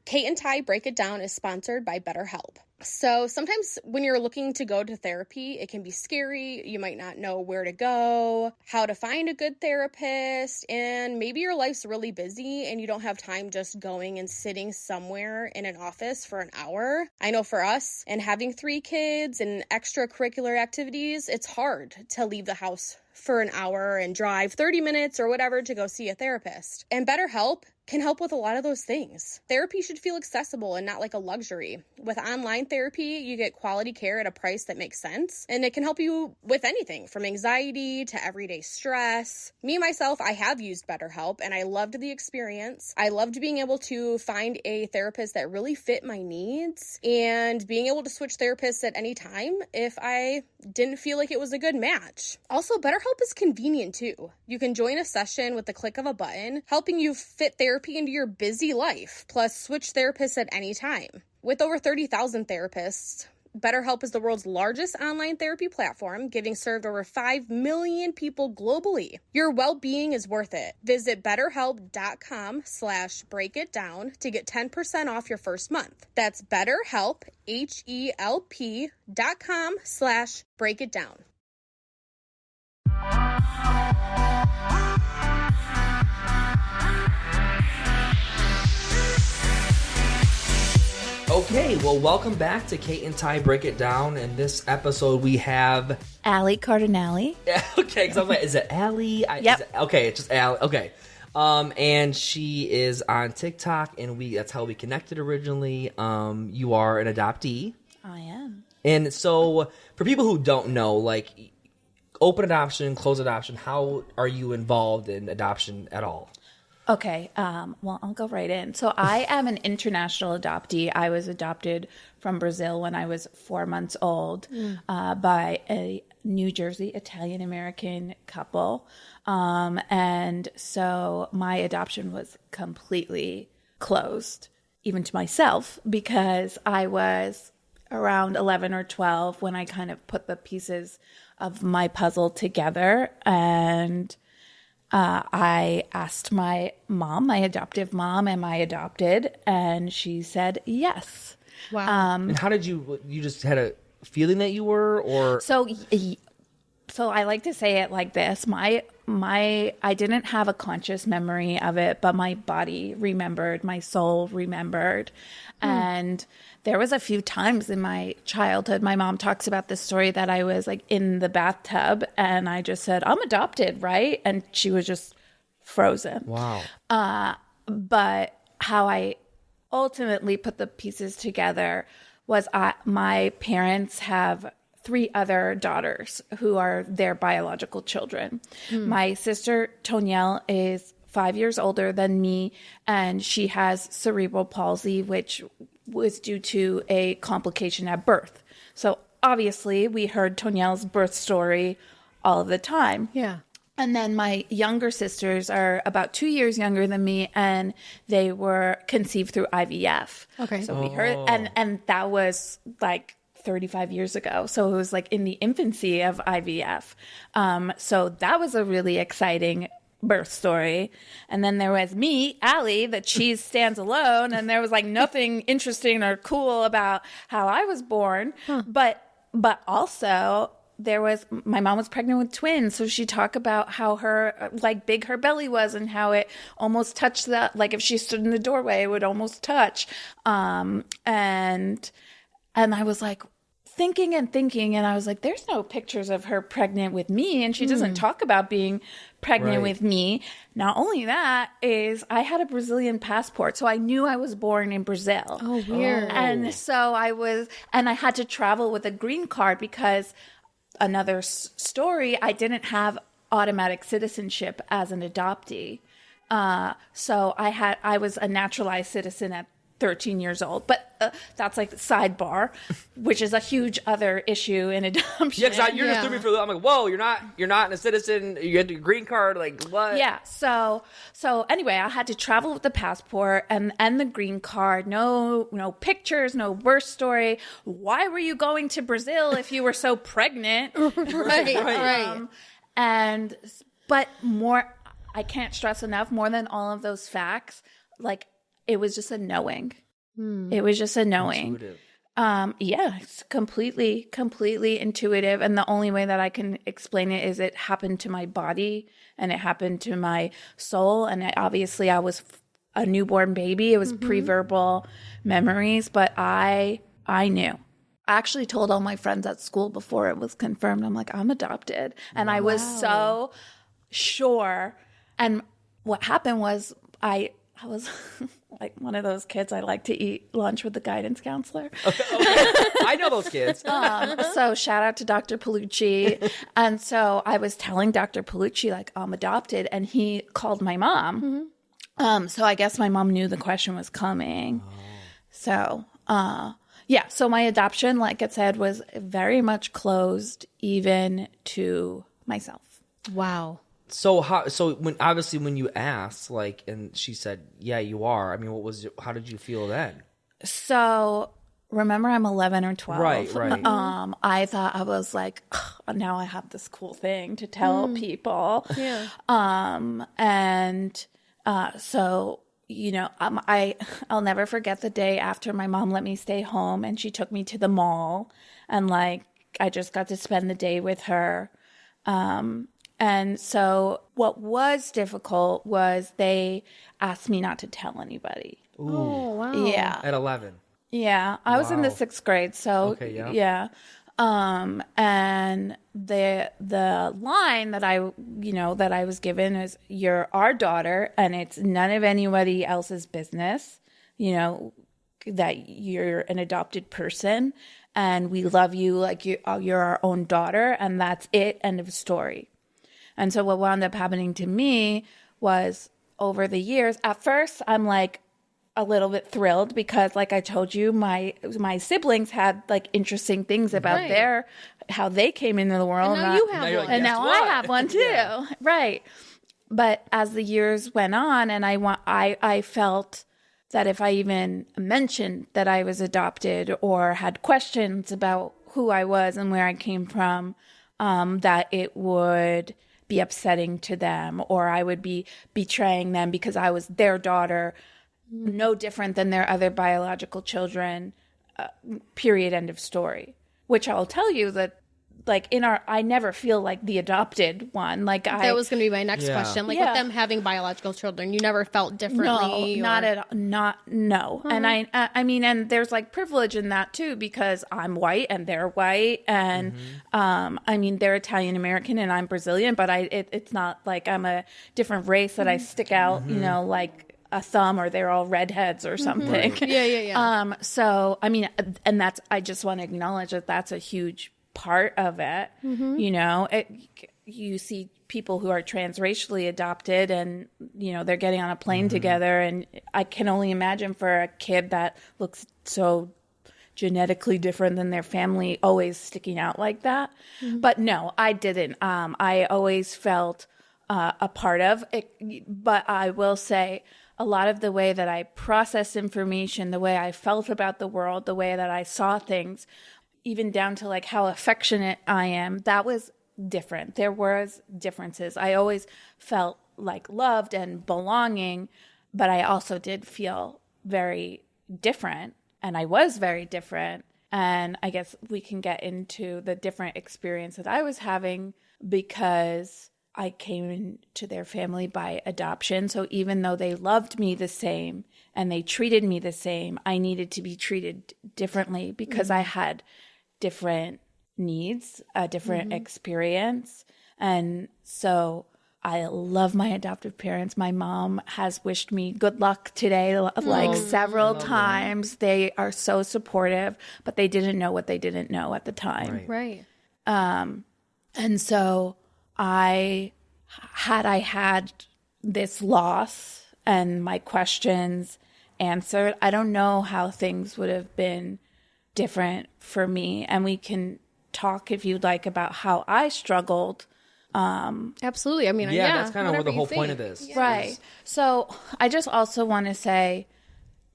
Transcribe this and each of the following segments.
Kate and Ty Break It Down is sponsored by BetterHelp. So sometimes when you're looking to go to therapy, it can be scary. You might not know where to go, how to find a good therapist, and maybe your life's really busy and you don't have time just going and sitting somewhere in an office for an hour. I know for us, and having 3 kids and extracurricular activities, it's hard to leave the house for an hour and drive 30 minutes or whatever to go see a therapist. And BetterHelp can help with a lot of those things. Therapy should feel accessible and not like a luxury. With online therapy, you get quality care at a price that makes sense, and it can help you with anything from anxiety to everyday stress. Me, myself, I have used BetterHelp, and I loved the experience. I loved being able to find a therapist that really fit my needs and being able to switch therapists at any time if I didn't feel like it was a good match. Also, BetterHelp is convenient too. You can join a session with the click of a button, helping you fit therapy into your busy life, plus switch therapists at any time. With over 30,000 therapists, BetterHelp is the world's largest online therapy platform, giving served over 5 million people globally. Your well-being is worth it. Visit betterhelp.com/breakitdown to get 10% off your first month. That's BetterHelp, HELP.com/breakitdown. Okay, well, welcome back to Kate and Ty Break It Down. In this episode, we have... Allie Cardinalle. Okay, because I'm like, is it Allie? Yep. Okay, it's just Allie. Okay. And she is on TikTok, and that's how we connected originally. You are an adoptee. I am. And so, for people who don't know, like, open adoption, closed adoption, how are you involved in adoption at all? Okay, well, I'll go right in. So I am an international adoptee. I was adopted from Brazil when I was 4 months old by a New Jersey Italian-American couple. And so my adoption was completely closed, even to myself, because I was around 11 or 12 when I kind of put the pieces of my puzzle together, and I asked my mom, my adoptive mom, am I adopted? And she said yes. Wow. And how did you just had a feeling that you were, or? So I like to say it like this. I didn't have a conscious memory of it, but my body remembered, my soul remembered. And there was a few times in my childhood, my mom talks about this story that I was like in the bathtub and I just said, I'm adopted, right? And she was just frozen. Wow. But how I ultimately put the pieces together was my parents have 3 other daughters who are their biological children. My sister, Tonielle, is 5 years older than me, and she has cerebral palsy, which was due to a complication at birth. So obviously, we heard Tonielle's birth story all of the time. Yeah. And then my younger sisters are about 2 years younger than me, and they were conceived through IVF. Okay. So we heard, and that was like 35 years ago. So it was like in the infancy of IVF. So that was a really exciting birth story. And then there was me, Allie, the cheese stands alone, and there was like nothing interesting or cool about how I was born. But also there was, my mom was pregnant with twins, so she talked about how her, like, big her belly was and how it almost touched that, like if she stood in the doorway, it would almost touch. And I was like, thinking, and I was like, there's no pictures of her pregnant with me, and she doesn't talk about being pregnant with me. Not only that, is I had a Brazilian passport, so I knew I was born in Brazil. Oh, weird. And so I had to travel with a green card because another story, I didn't have automatic citizenship as an adoptee. So I was a naturalized citizen at 13 years old, but that's like the sidebar, which is a huge other issue in adoption. Yeah, because you're just threw me for. I'm like, whoa, you're not a citizen. You get your green card, like what? Yeah. So anyway, I had to travel with the passport and the green card. No pictures, no birth story. Why were you going to Brazil if you were so pregnant? Right. But more, I can't stress enough. More than all of those facts, like, it was just a knowing. It was just a knowing. Intuitive. Yeah, it's completely intuitive. And the only way that I can explain it is it happened to my body and it happened to my soul. And obviously I was a newborn baby. It was pre-verbal memories, but I knew. I actually told all my friends at school before it was confirmed. I'm like, I'm adopted. And I was so sure. And what happened was I was like one of those kids. I like to eat lunch with the guidance counselor. Okay. I know those kids. So shout out to Dr. Palucci. And so I was telling Dr. Palucci, like, I'm adopted. And he called my mom. So I guess my mom knew the question was coming. So, yeah. So my adoption, like I said, was very much closed even to myself. Wow. So when you asked, like, and she said, yeah, you are. I mean, how did you feel then? So remember, I'm 11 or 12. Right. I thought I was like, now I have this cool thing to tell people. Yeah. So, you know, I'll never forget the day after my mom let me stay home and she took me to the mall and like, I just got to spend the day with her. And so what was difficult was they asked me not to tell anybody. Ooh. Oh, wow. Yeah. At 11. Yeah. I was in the Wow. 6th grade. So Okay, yeah. yeah. And the line that I was given is, you're our daughter and it's none of anybody else's business, you know, that you're an adopted person and we love you like you're our own daughter and that's it, end of story. And so what wound up happening to me was over the years, at first I'm like a little bit thrilled because like I told you, my siblings had like interesting things about how they came into the world. And now you have Now you're one. like, And guess now what? I have one too. Yeah. Right. But as the years went on and I felt that if I even mentioned that I was adopted or had questions about who I was and where I came from, that it would be upsetting to them or I would be betraying them because I was their daughter, no different than their other biological children, period, end of story. Which I'll tell you that like I never feel like the adopted one. Like That was going to be my next Yeah. question. Like Yeah. with them having biological children, you never felt differently? No, not at all. No. And I mean, and there's like privilege in that too, because I'm white and they're white. And, I mean, they're Italian American and I'm Brazilian, but it's not like I'm a different race that I stick out, you know, like a thumb or they're all redheads or something. Right. Yeah. So, I mean, and I just want to acknowledge that that's a huge part of it. You know, you see people who are transracially adopted and, you know, they're getting on a plane together. And I can only imagine for a kid that looks so genetically different than their family always sticking out like that. But no, I didn't. I always felt a part of it. But I will say a lot of the way that I processed information, the way I felt about the world, the way that I saw things, even down to like how affectionate I am, that was different. There was differences. I always felt like loved and belonging, but I also did feel very different and I was very different. And I guess we can get into the different experience that I was having because I came into their family by adoption. So even though they loved me the same and they treated me the same, I needed to be treated differently because I had different needs, a different experience. And so I love my adoptive parents. My mom has wished me good luck today, like several times. They are so supportive, but they didn't know what they didn't know at the time. Right. And so I had this loss and my questions answered, I don't know how things would have been different for me. And we can talk, if you'd like, about how I struggled. Absolutely. I mean, Yeah, that's kind of whatever the you whole point think. of this. Right. So I just also want to say,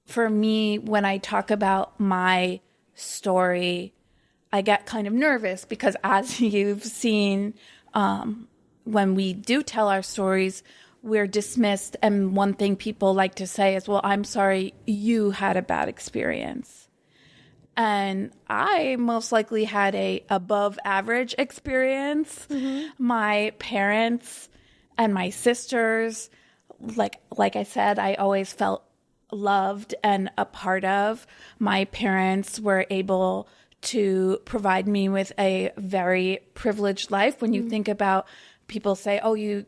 for me, when I talk about my story, I get kind of nervous because as you've seen, when we do tell our stories, we're dismissed. And one thing people like to say is, well, I'm sorry you had a bad experience. And I most likely had a above average experience. My parents and my sisters, like I said, I always felt loved and a part of. My parents were able to provide me with a very privileged life. When you think about, people say, oh, you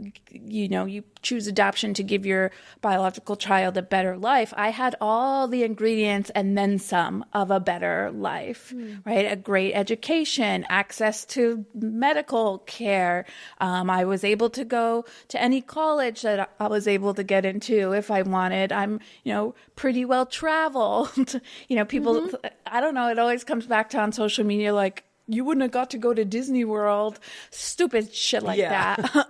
choose adoption to give your biological child a better life. I had all the ingredients and then some of a better life, right? A great education, access to medical care. I was able to go to any college that I was able to get into if I wanted. I'm, pretty well traveled. People, I don't know, it always comes back to on social media, like, you wouldn't have got to go to Disney World, stupid shit like that.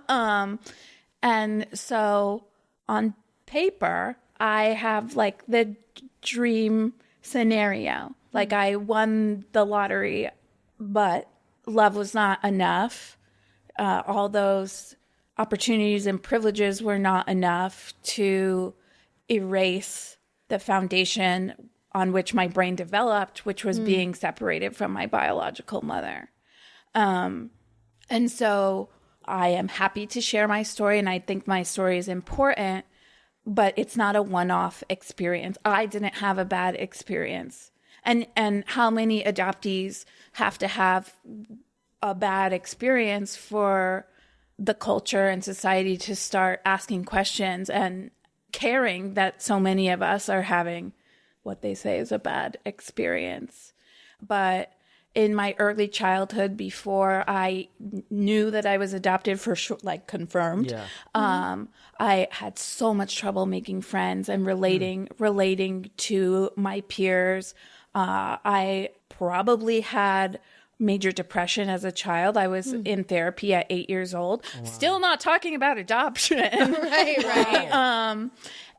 And so on paper, I have like the dream scenario. Like I won the lottery, but love was not enough. All those opportunities and privileges were not enough to erase the foundation on which my brain developed, which was being separated from my biological mother. And so I am happy to share my story, and I think my story is important, but it's not a one-off experience. I didn't have a bad experience. And how many adoptees have to have a bad experience for the culture and society to start asking questions and caring that so many of us are having what they say is a bad experience. But in my early childhood, before I knew that I was adopted for sure, like confirmed, I had so much trouble making friends and relating to my peers. I probably had major depression as a child. I was in therapy at 8 years old, still not talking about adoption. right.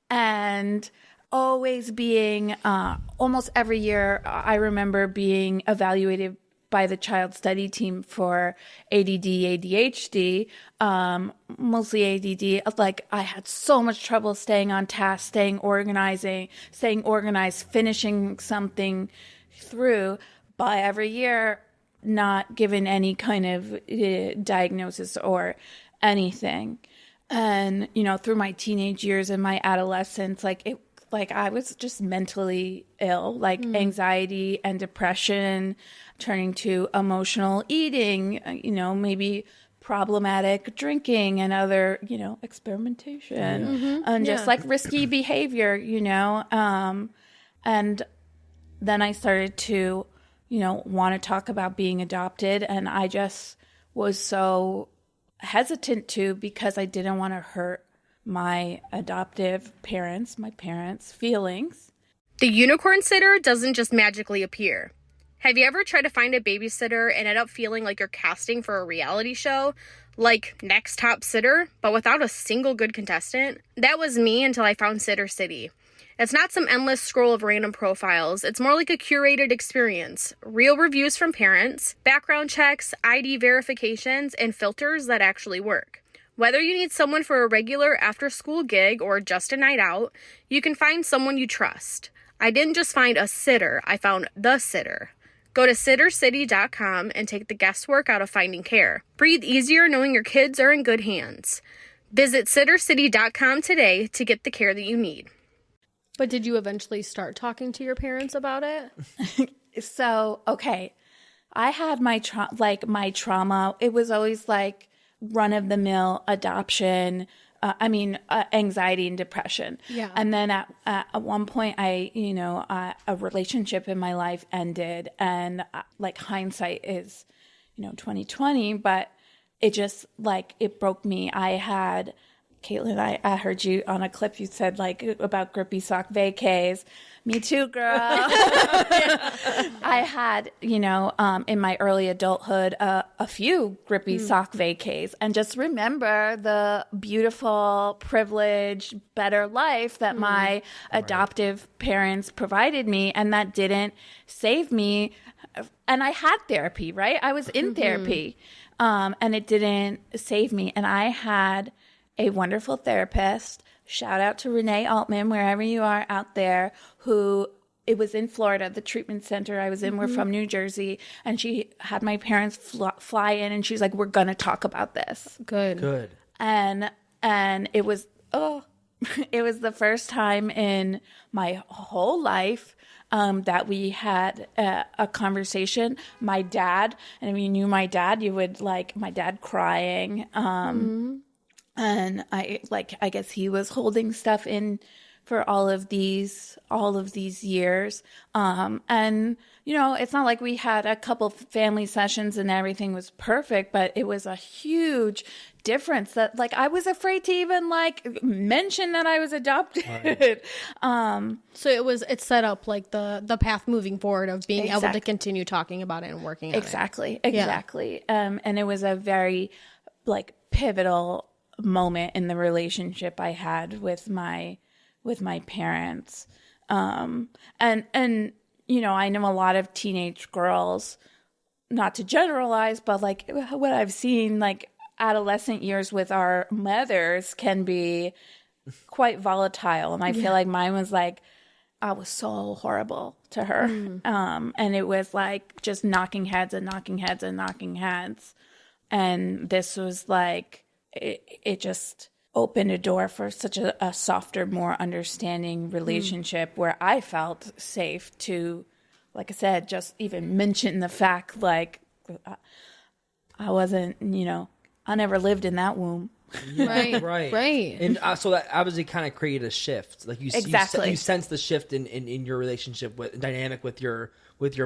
And always being, almost every year, I remember being evaluated by the child study team for ADD, ADHD, mostly ADD. Like I had so much trouble staying on task, staying organized, finishing something through. But every year, not given any kind of diagnosis or anything. And, through my teenage years and my adolescence, I was just mentally ill, anxiety and depression, turning to emotional eating, maybe problematic drinking and other, experimentation and just risky behavior, and then I started to, want to talk about being adopted. And I just was so hesitant to, because I didn't want to hurt my adoptive parents, my parents' feelings. The unicorn sitter doesn't just magically appear. Have you ever tried to find a babysitter and end up feeling like you're casting for a reality show, like Next Top Sitter, but without a single good contestant? That was me until I found Sitter City. It's not some endless scroll of random profiles. It's more like a curated experience. Real reviews from parents, background checks, ID verifications, and filters that actually work. Whether you need someone for a regular after-school gig or just a night out, you can find someone you trust. I didn't just find a sitter, I found the sitter. Go to sittercity.com and take the guesswork out of finding care. Breathe easier knowing your kids are in good hands. Visit sittercity.com today to get the care that you need. But did you eventually start talking to your parents about it? So, okay, I had my trauma. It was always like run-of-the-mill adoption, anxiety and depression. Yeah. And then at one point, a relationship in my life ended, and hindsight is, 2020, but it just it broke me. Caitlin, I heard you on a clip, you said about grippy sock vacays. Me too, girl. I had, in my early adulthood, a few grippy sock vacays, and just remember the beautiful, privileged, better life that my adoptive parents provided me, and that didn't save me. And I had therapy, right? I was in therapy, and it didn't save me. And I had a wonderful therapist. Shout out to Renee Altman, wherever you are out there, who it was in Florida, the treatment center I was in. We're from New Jersey. And she had my parents fly in, and she's like, we're going to talk about this. Good. And it was, it was the first time in my whole life that we had a conversation. My dad, and if you knew my dad, you would like my dad crying. And I guess he was holding stuff in for all of these years. And, you know, it's not like we had a couple family sessions and everything was perfect, but it was a huge difference that like I was afraid to even like mention that I was adopted. Right. So it set up like the path moving forward of being able to continue talking about it and working on it. Exactly. Yeah. And it was a very like pivotal moment in the relationship I had with my parents. And you know, I know a lot of teenage girls, not to generalize, but like what I've seen, like adolescent years with our mothers can be quite volatile. And I feel like mine was like, I was so horrible to her. And it was like just knocking heads and knocking heads and knocking heads. And this was like, it just opened a door for such a softer, more understanding relationship where I felt safe to, like I said, just even mention the fact like I wasn't, you know, I never lived in that womb. Yeah, right. And so that obviously kind of created a shift. Like you sense the shift in your relationship with dynamic with your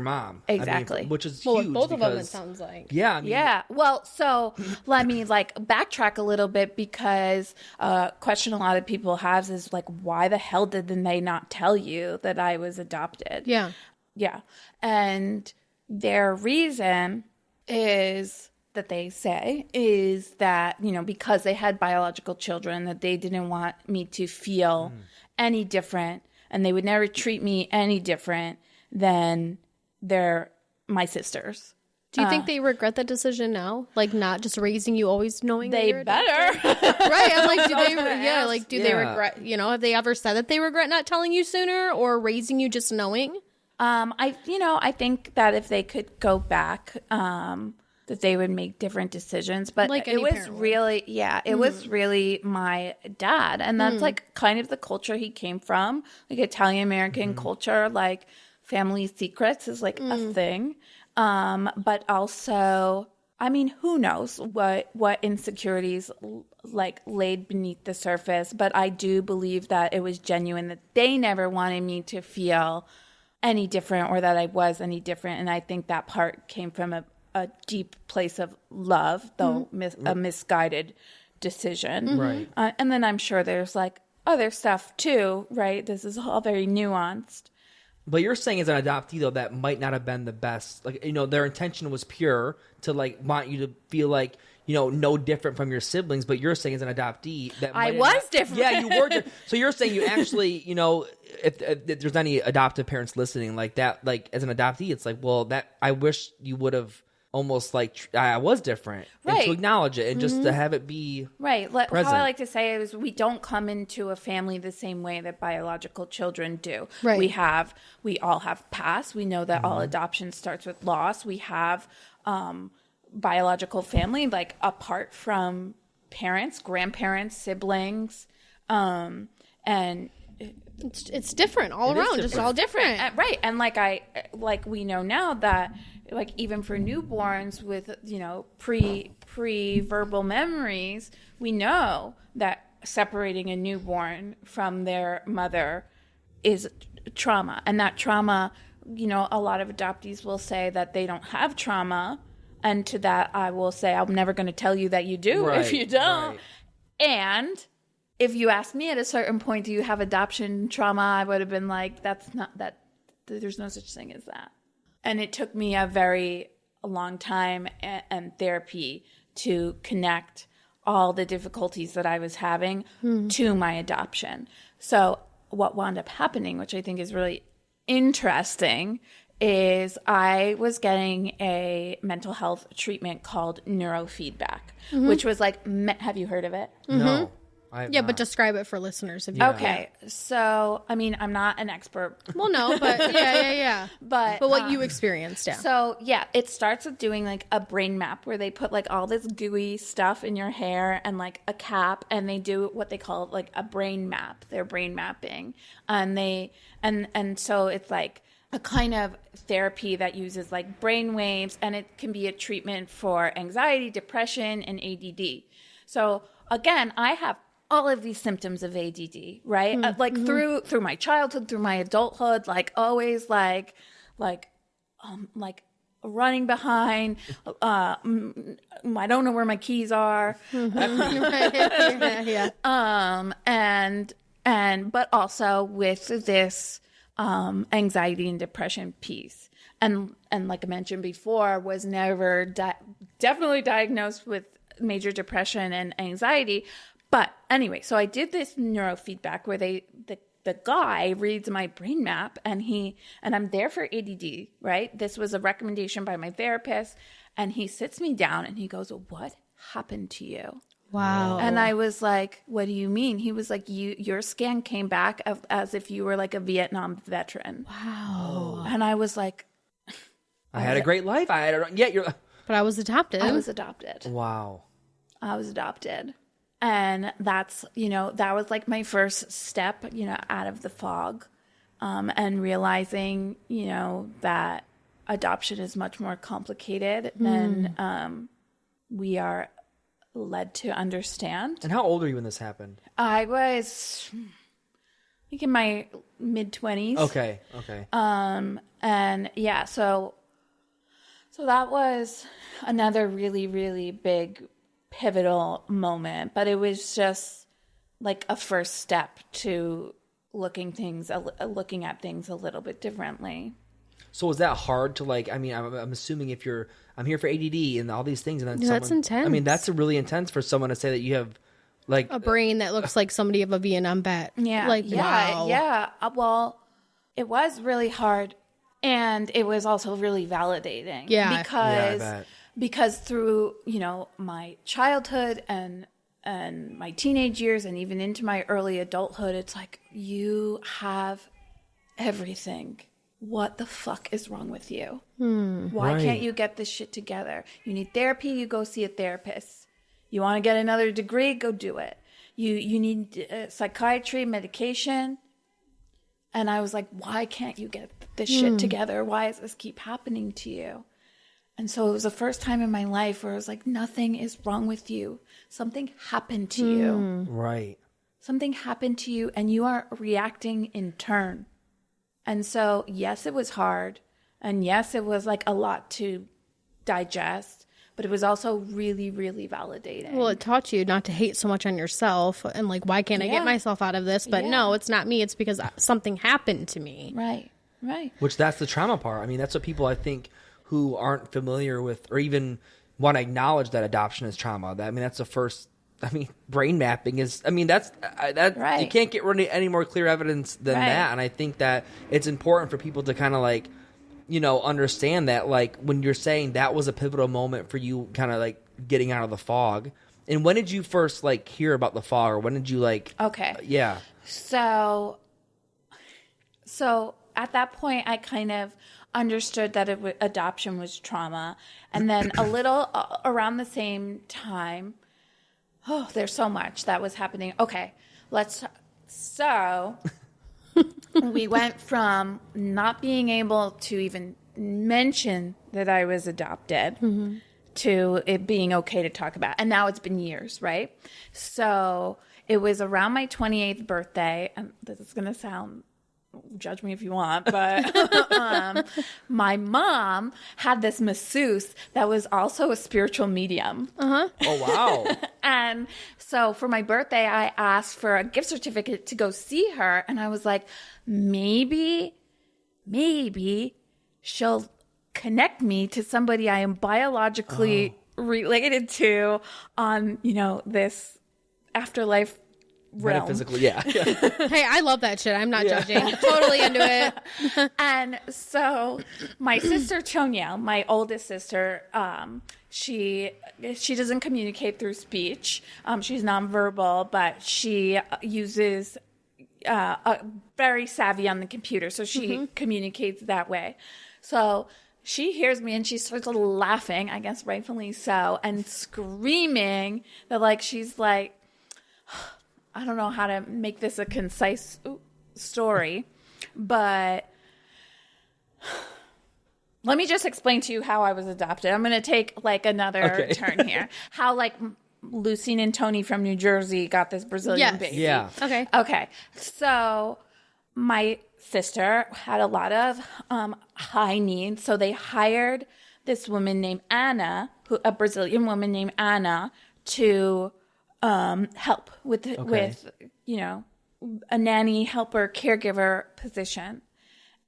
mom. Exactly. I mean, which is Well, huge with both of them, it because- sounds like. Yeah. I mean, Yeah. Well, so let me like backtrack a little bit because a question a lot of people have is like, why the hell did they not tell you that I was adopted? Yeah. Yeah. And their reason is that they say is that, you know, because they had biological children, that they didn't want me to feel any different, and they would never treat me any different than my sisters. Do you think they regret that decision now? Like not just raising you, always knowing They that better. right? I'm like, do they? gonna Like, do they regret? You know, have they ever said that they regret not telling you sooner or raising you just knowing? I think that if they could go back, that they would make different decisions. But Like it any was parent would. really, it was really my dad. And that's like kind of the culture he came from, like Italian American culture, like family secrets is like a thing. But also, I mean, who knows what insecurities like laid beneath the surface. But I do believe that it was genuine, that they never wanted me to feel any different or that I was any different. And I think that part came from a deep place of love, though a misguided decision. Right. And then I'm sure there's like other stuff too, right? This is all very nuanced. But you're saying as an adoptee, though, that might not have been the best. Like, you know, their intention was pure to, like, want you to feel like, you know, no different from your siblings. But you're saying as an adoptee that I was different. Yeah, you were different. So you're saying you actually, you know, if there's any adoptive parents listening like that, like, as an adoptee, it's like, well, that I wish you would have almost like I was different, and Right. to acknowledge it and just to have it be Right. present. How I like to say is we don't come into a family the same way that biological children do. Right. We all have past. We know that all adoption starts with loss. We have biological family, like apart from parents, grandparents, siblings, and It's different all It is around. Just different. all different. right. And like we know now that like even for newborns with, you know, pre-verbal memories, we know that separating a newborn from their mother is trauma. And that trauma, you know, a lot of adoptees will say that they don't have trauma. And to that, I will say, I'm never going to tell you that you do if you don't. right. And if you asked me at a certain point, do you have adoption trauma? I would have been like, that's not that. There's no such thing as that. And it took me a long time and therapy to connect all the difficulties that I was having to my adoption. So what wound up happening, which I think is really interesting, is I was getting a mental health treatment called neurofeedback, which was like, have you heard of it? No. Yeah, but describe it for listeners if you Okay. So, I mean, I'm not an expert. Well, no, but yeah. But what you experienced, yeah. So, yeah, it starts with doing like a brain map where they put like all this gooey stuff in your hair and like a cap, and they do what they call like a brain map. They're brain mapping. And so it's like a kind of therapy that uses like brain waves, and it can be a treatment for anxiety, depression, and ADD. So, again, I have all of these symptoms of ADD, right? Like through my childhood, through my adulthood, like always like running behind. I don't know where my keys are. yeah. But also with this anxiety and depression piece. And like I mentioned before, was never definitely diagnosed with major depression and anxiety. But anyway, so I did this neurofeedback where the guy reads my brain map, and I'm there for ADD, right? This was a recommendation by my therapist, and he sits me down and he goes, "What happened to you?" Wow. And I was like, "What do you mean?" He was like, your scan came back as if you were like a Vietnam veteran. Wow. And I was like, I had a great life. But I was adopted. I was adopted. Wow. I was adopted. And that's, that was like my first step, out of the fog, and realizing, that adoption is much more complicated than we are led to understand. And how old are you when this happened? I was like in my mid-20s. Okay. And yeah, so that was another really, really big pivotal moment, but it was just like a first step to looking at things a little bit differently. So was that hard to like? I mean, I'm assuming if I'm here for ADD and all these things, and then that's intense. I mean, that's really intense for someone to say that you have like a brain that looks like somebody of a Vietnam vet. Yeah, wow. Yeah. Well, it was really hard, and it was also really validating. Yeah, because through, my childhood and my teenage years and even into my early adulthood, it's like, you have everything. What the fuck is wrong with you? Why can't you get this shit together? You need therapy, you go see a therapist. You want to get another degree, go do it. You need psychiatry, medication. And I was like, why can't you get this shit together? Why does this keep happening to you? And so it was the first time in my life where I was like, nothing is wrong with you. Something happened to you. Right. Something happened to you, and you are reacting in turn. And so, yes, it was hard. And yes, it was like a lot to digest. But it was also really, really validating. Well, it taught you not to hate so much on yourself and like, why can't I get myself out of this? But no, it's not me. It's because something happened to me. Right. Which that's the trauma part. I mean, that's what people, I think, who aren't familiar with or even want to acknowledge that adoption is trauma. That's the first. Brain mapping is. That's right. You can't get any more clear evidence than that. And I think that it's important for people to kind of like, understand that like when you're saying that was a pivotal moment for you, kind of like getting out of the fog. And when did you first like hear about the fog, or when did you like? Okay. Yeah. So at that point, I kind of understood that adoption was trauma. And then a little around the same time, there's so much that was happening. Okay, so we went from not being able to even mention that I was adopted to it being okay to talk about. And now it's been years, right? So it was around my 28th birthday, and this is going to sound, judge me if you want, but my mom had this masseuse that was also a spiritual medium. Oh, wow. And so for my birthday, I asked for a gift certificate to go see her. And I was like, maybe she'll connect me to somebody I am biologically related to on, this afterlife realm. Metaphysically, yeah. Hey, I love that shit. I'm not judging. Totally into it. And so my sister Choniel, my oldest sister, she doesn't communicate through speech. She's nonverbal, but she uses very savvy on the computer, so she communicates that way. So she hears me and she starts laughing, I guess rightfully so, and screaming that like she's like, I don't know how to make this a concise story, but let me just explain to you how I was adopted. I'm going to take like another turn here. How like Lucine and Tony from New Jersey got this Brazilian baby. Yeah. Okay. So my sister had a lot of high needs, so they hired this woman named Anna, a Brazilian woman named Anna, to help with you know, a nanny, helper, caregiver position.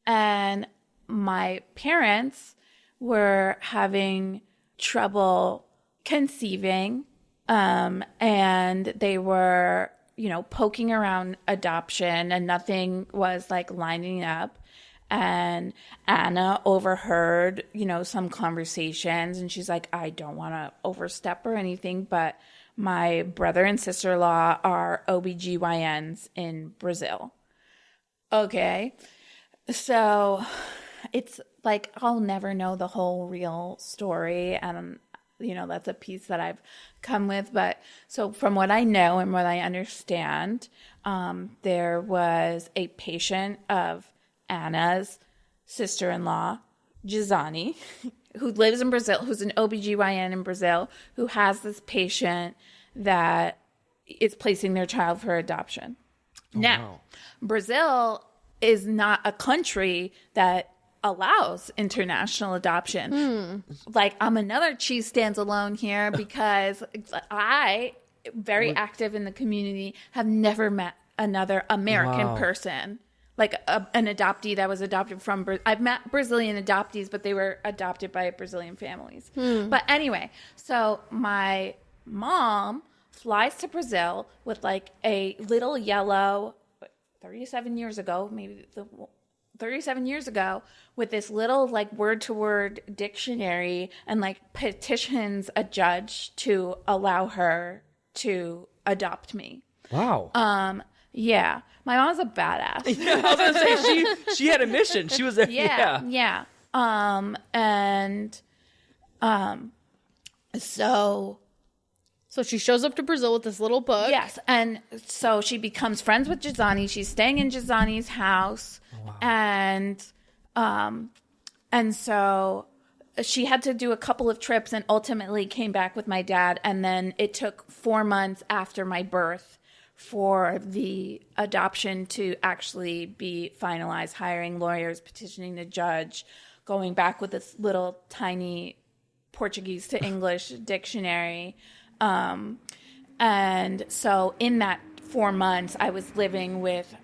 And my parents were having trouble conceiving, and they were, you know, poking around adoption, and nothing was like lining up. And Anna overheard, you know, some conversations, and she's like, I don't want to overstep or anything, but my brother and sister-in-law are OBGYNs in Brazil. Okay. So it's like, I'll never know the whole real story. And, you know, that's a piece that I've come with. But so from what I know and what I understand, there was a patient of Anna's sister-in-law, Gisani, who lives in Brazil, who's an OBGYN in Brazil, who has this patient that is placing their child for adoption. Now, Brazil is not a country that allows international adoption. Like, I'm another cheese stands alone here because I, very active in the community, have never met another American person. Like an adoptee that was adopted from I've met Brazilian adoptees, but they were adopted by Brazilian families. But anyway, so my mom flies to Brazil with like a little yellow, 37 years ago, with this little like word-to-word dictionary, and like petitions a judge to allow her to adopt me. Wow. Yeah. My mom's a badass. I was going to say, she had a mission. She was there. Yeah. So she shows up to Brazil with this little book. Yes. And so she becomes friends with Gisani. She's staying in Gisani's house. Oh, wow. And so she had to do a couple of trips and ultimately came back with my dad. And then it took 4 months after my birth for the adoption to actually be finalized, hiring lawyers, petitioning the judge, going back with this little tiny Portuguese to English dictionary. And so in that 4 months, I was living with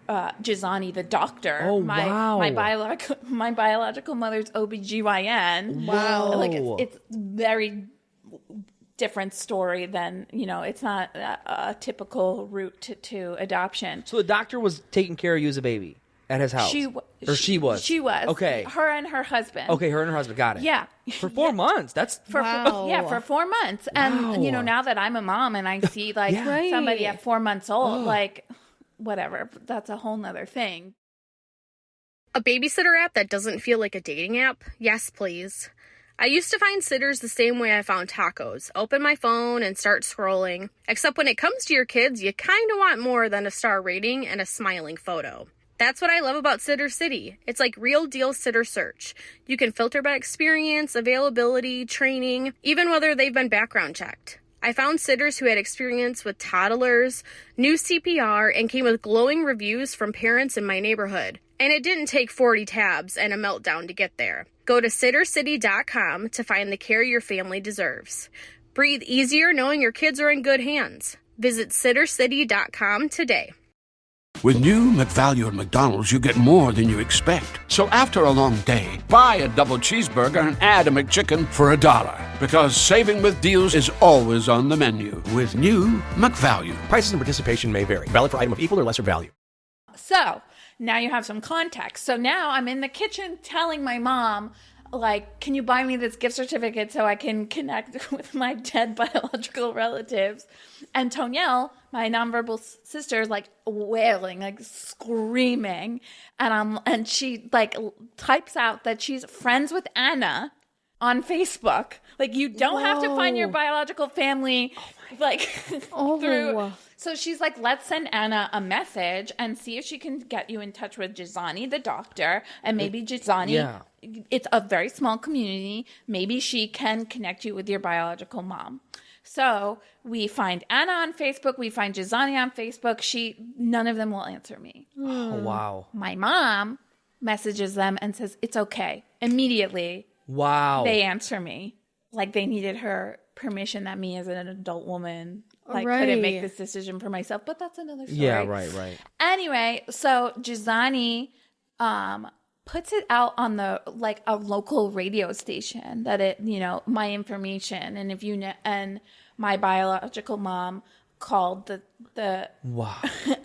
Gisani, the doctor. Oh, wow. My biological mother's OBGYN. Wow. Like it's very different story than, you know, it's not a typical route to adoption. So the doctor was taking care of you as a baby at his house? She was? She was. Okay. Her and her husband. Okay, her and her husband. Got it. Yeah. For 4 months? That's... For 4 months. And, you know, now that I'm a mom and I see, like, somebody at 4 months old, like, whatever, that's a whole nother thing. A babysitter app that doesn't feel like a dating app? Yes, please. I used to find sitters the same way I found tacos. Open my phone and start scrolling. Except when it comes to your kids, you kind of want more than a star rating and a smiling photo. That's what I love about Sitter City. It's like real deal sitter search. You can filter by experience, availability, training, even whether they've been background checked. I found sitters who had experience with toddlers, knew CPR, and came with glowing reviews from parents in my neighborhood. And it didn't take 40 tabs and a meltdown to get there. Go to sittercity.com to find the care your family deserves. Breathe easier knowing your kids are in good hands. Visit sittercity.com today. With new McValue at McDonald's, you get more than you expect. So after a long day, buy a double cheeseburger and add a McChicken for $1. Because saving with deals is always on the menu with new McValue. Prices and participation may vary. Valid for item of equal or lesser value. So now you have some context. So now I'm in the kitchen telling my mom, like, can you buy me this gift certificate so I can connect with my dead biological relatives? And Tonielle, my nonverbal sister, is like wailing, like screaming. And she like types out that she's friends with Anna on Facebook. Like, you don't have to find your biological family through. So she's like, let's send Anna a message and see if she can get you in touch with Gisani, the doctor, and maybe Gisani, it's a very small community, maybe she can connect you with your biological mom. So we find Anna on Facebook, we find Gisani on Facebook. None of them will answer me. Oh, wow. My mom messages them and says, it's okay. Immediately, wow, they answer me. Like, they needed her permission that me as an adult woman couldn't make this decision for myself, but that's another story. Yeah, right. Anyway, so Gisani puts it out on a local radio station that my information, and if you know, and my biological mom called the wow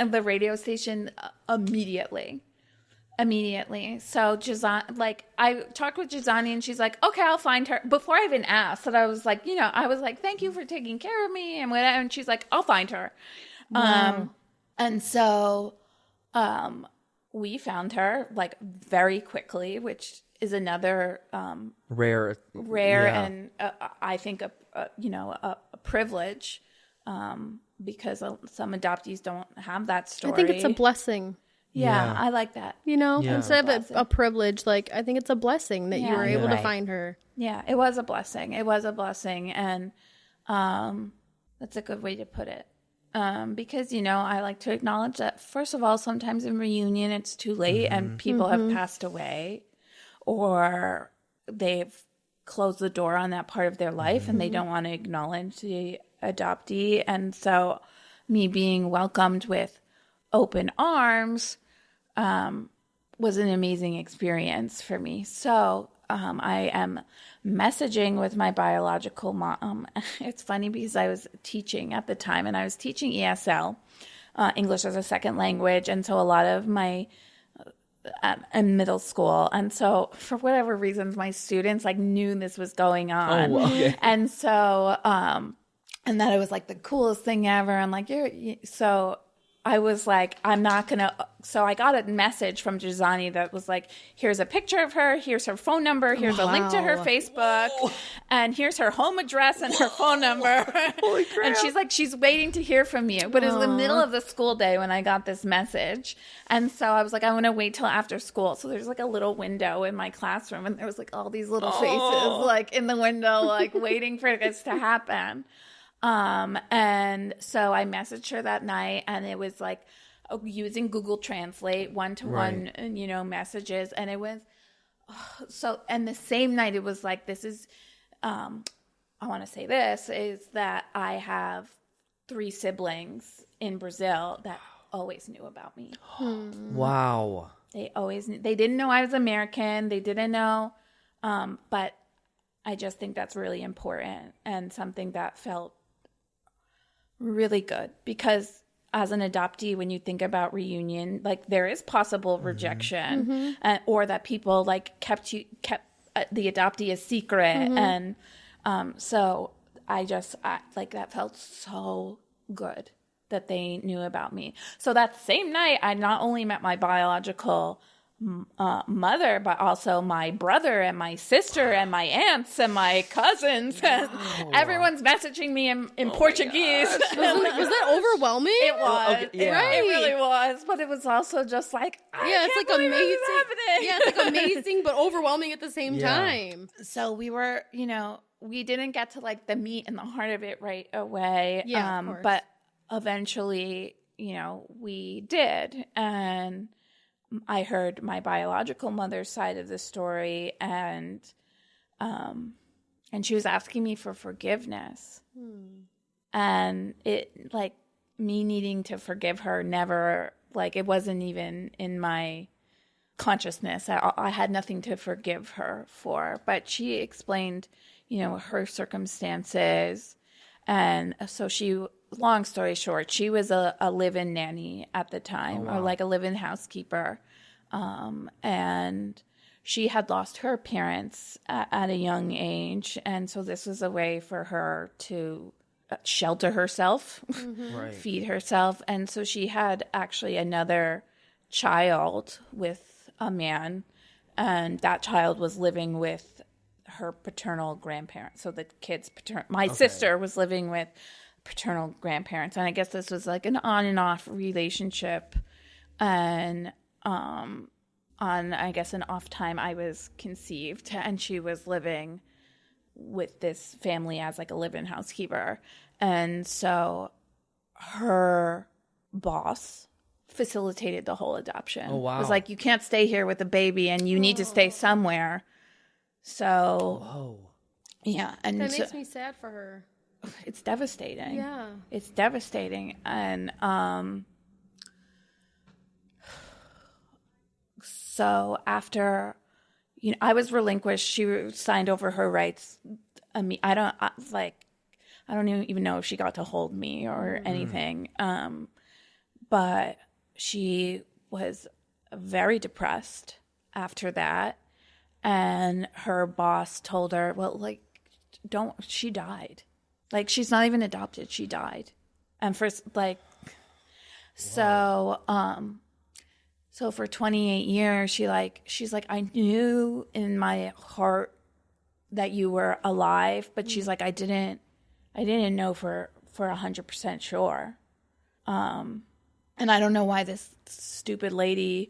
the radio station immediately. So Gisani, I talked with Gisani and she's like, okay, I'll find her. Before I even asked, that I was like, thank you for taking care of me and whatever. And she's like, I'll find her. Wow. And so we found her very quickly, which is another rare and I think a privilege because some adoptees don't have that story. I think it's a blessing. Yeah, I like that. Instead of a privilege, I think it's a blessing that you were able to find her. Yeah, it was a blessing. And that's a good way to put it. Because, I like to acknowledge that, first of all, sometimes in reunion it's too late and people have passed away or they've closed the door on that part of their life and they don't want to acknowledge the adoptee. And so me being welcomed with open arms was an amazing experience for me. So I am messaging with my biological mom. It's funny because I was teaching at the time, and I was teaching ESL, English as a second language, and so a lot of my in middle school, and so for whatever reasons, my students knew this was going on, and so and that it was the coolest thing ever. And so I was like, I'm not going to. So I got a message from Gisani that was like, here's a picture of her. Here's her phone number. Here's a link to her Facebook. And here's her home address and her phone number. Holy crap. And she's like, she's waiting to hear from you. But it was the middle of the school day when I got this message. And so I was like, I'm going to wait till after school. So there's a little window in my classroom. And there was all these little faces in the window, waiting for this to happen. And so I messaged her that night, and it was using Google Translate, one-to-one, messages. And it was, and the same night it was this is, I want to say this, is that I have 3 siblings in Brazil that always knew about me. Wow. They always knew. They didn't know I was American. They didn't know, but I just think that's really important and something that felt really good, because as an adoptee, when you think about reunion, there is possible rejection, or that people kept the adoptee a secret, and so I that felt so good that they knew about me. So that same night, I not only met my biological mother, but also my brother and my sister and my aunts and my cousins, and everyone's messaging me in Portuguese. Was that overwhelming? It was. Okay, yeah. It really was. But it was also just it's amazing. Yeah, it's amazing, but overwhelming at the same time. So we were, we didn't get to the meat and the heart of it right away. Yeah, of course. But eventually, we did. And I heard my biological mother's side of the story, and she was asking me for forgiveness. And it me needing to forgive her never Like, it wasn't even in my consciousness. I had nothing to forgive her for. But she explained, her circumstances. And so long story short, she was a live-in nanny at the time, or like a live-in housekeeper. And she had lost her parents at a young age. And so this was a way for her to shelter herself, feed herself. And so she had actually another child with a man, and that child was living with her paternal grandparents. So the kid's my sister was living with paternal grandparents. And I guess this was like an on and off relationship. And on, I guess, an off time, I was conceived, and she was living with this family as like a live-in housekeeper. And so her boss facilitated the whole adoption. Oh, wow. It was like, you can't stay here with a baby and you need to stay somewhere. So, yeah. And that makes me sad for her. It's devastating. Yeah. It's devastating. And so after, I was relinquished, she signed over her rights. I don't even know if she got to hold me or anything. But she was very depressed after that. And her boss told her, well, like, she died. Like, she's not even adopted. She died. And so for 28 years, she's like, I knew in my heart that you were alive, but she's like, I didn't know for 100% sure. And I don't know why this stupid lady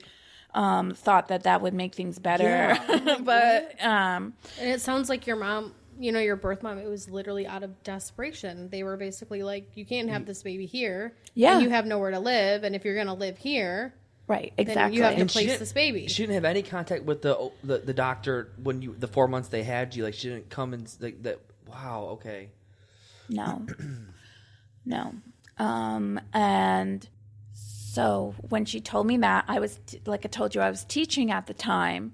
thought that would make things better. Yeah. But and it sounds like your mom, your birth mom, it was literally out of desperation. They were basically like, you can't have this baby here. Yeah. And you have nowhere to live. And if you're going to live here, right, exactly, then you have to And place this baby. She didn't have any contact with the doctor when the 4 months they had you. Like, she didn't come and like that. Wow. Okay. No. And so when she told me that, I was, like I told you, I was teaching at the time,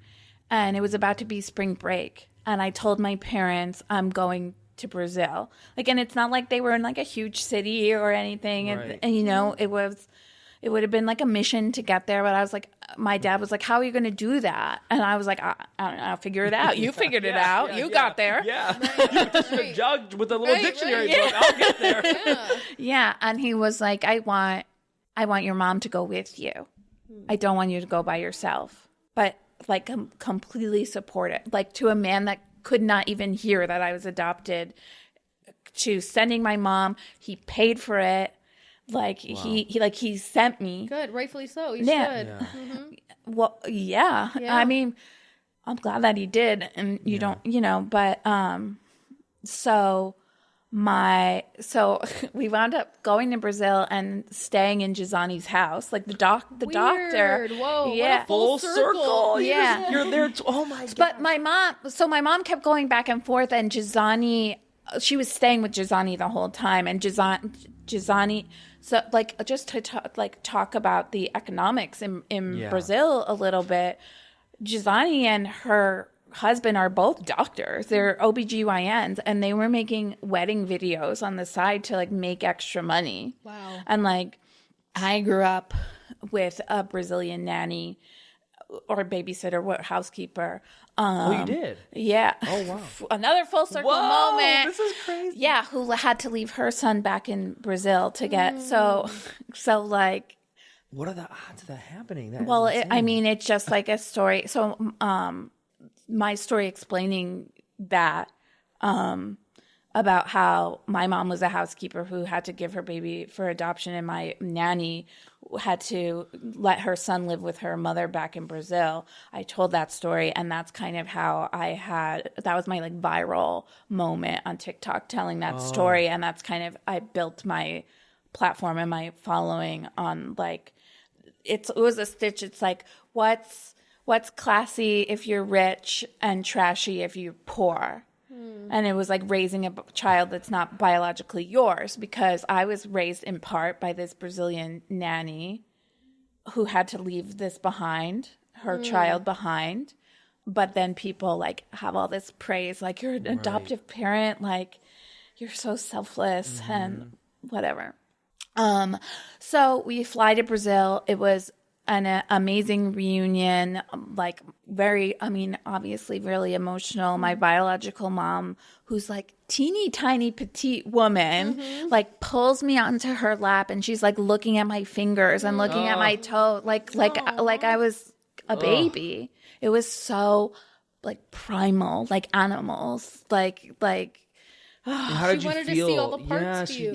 and it was about to be spring break. And I told my parents, I'm going to Brazil. Like, and it's not like they were in like a huge city or anything. Right. And it would have been like a mission to get there. But I was like, my dad was like, how are you going to do that? And I was like, I don't know, I'll figure it out. You figured it out. You got there. Yeah. You just jogged with a little dictionary book. I'll get there. Yeah. And he was like, I want your mom to go with you. I don't want you to go by yourself. But like, completely support it. Like, to a man that could not even hear that I was adopted, to sending my mom. He paid for it. Like, wow. he sent me. Good, rightfully so. You should. Yeah. Mm-hmm. Well, yeah. I mean, I'm glad that he did, and you don't, but so we wound up going to Brazil and staying in Gisani's house, like the doctor. Whoa, yeah, what a full circle. Yeah, you're there. Oh my god. But my mom kept going back and forth, and Gisani, she was staying with Gisani the whole time, and Gisani. So, like, just to talk about the economics in Brazil a little bit, Gisani and her husband are both doctors. They're OBGYNs, and they were making wedding videos on the side to, like, make extra money. Wow. And, like, I grew up with a Brazilian nanny or babysitter, housekeeper. You did? Yeah. Oh, wow. Another full circle moment. This is crazy. Yeah, who had to leave her son back in Brazil to get so like. What are the odds of that happening? It's just like a story. So, my story explaining that, about how my mom was a housekeeper who had to give her baby for adoption, and my nanny had to let her son live with her mother back in Brazil. I told that story, and that's kind of how that was my like viral moment on TikTok, telling that story. And that's kind of, I built my platform and my following on, like, it was a stitch. It's like, what's classy if you're rich and trashy if you're poor? And it was like raising a child that's not biologically yours, because I was raised in part by this Brazilian nanny who had to leave this behind, her child behind. But then people like have all this praise, like you're an adoptive parent, like you're so selfless and whatever. So we fly to Brazil. It was an amazing reunion, like obviously really emotional. My biological mom, who's like teeny tiny petite woman, like pulls me onto her lap and she's like looking at my fingers and looking at my toe, like I was a baby. It was so like primal, like animals, like. How did She you wanted feel? to see all the parts of you.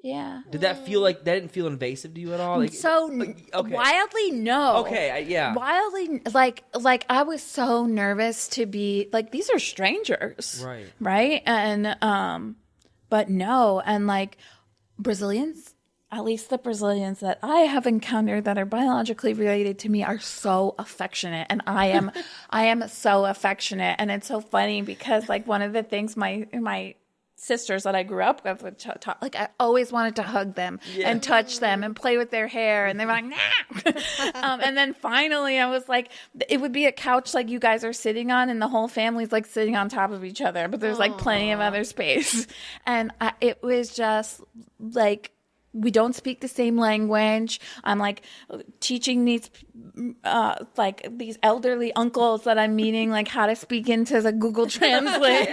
Yeah. Did that feel like that didn't feel invasive to you at all? Like, wildly no. Okay, yeah. Wildly like I was so nervous to be like these are strangers, right? And but no, and like Brazilians. At least the Brazilians that I have encountered that are biologically related to me are so affectionate, and I am so affectionate, and it's so funny because like one of the things my sisters that I grew up with would talk, like I always wanted to hug them and touch them and play with their hair, and they were like nah. And then finally I was like, it would be a couch like you guys are sitting on, and the whole family's like sitting on top of each other, but there's like plenty of other space, and it was just like. We don't speak the same language. I'm like teaching these like these elderly uncles that I'm meeting like how to speak into the Google Translate.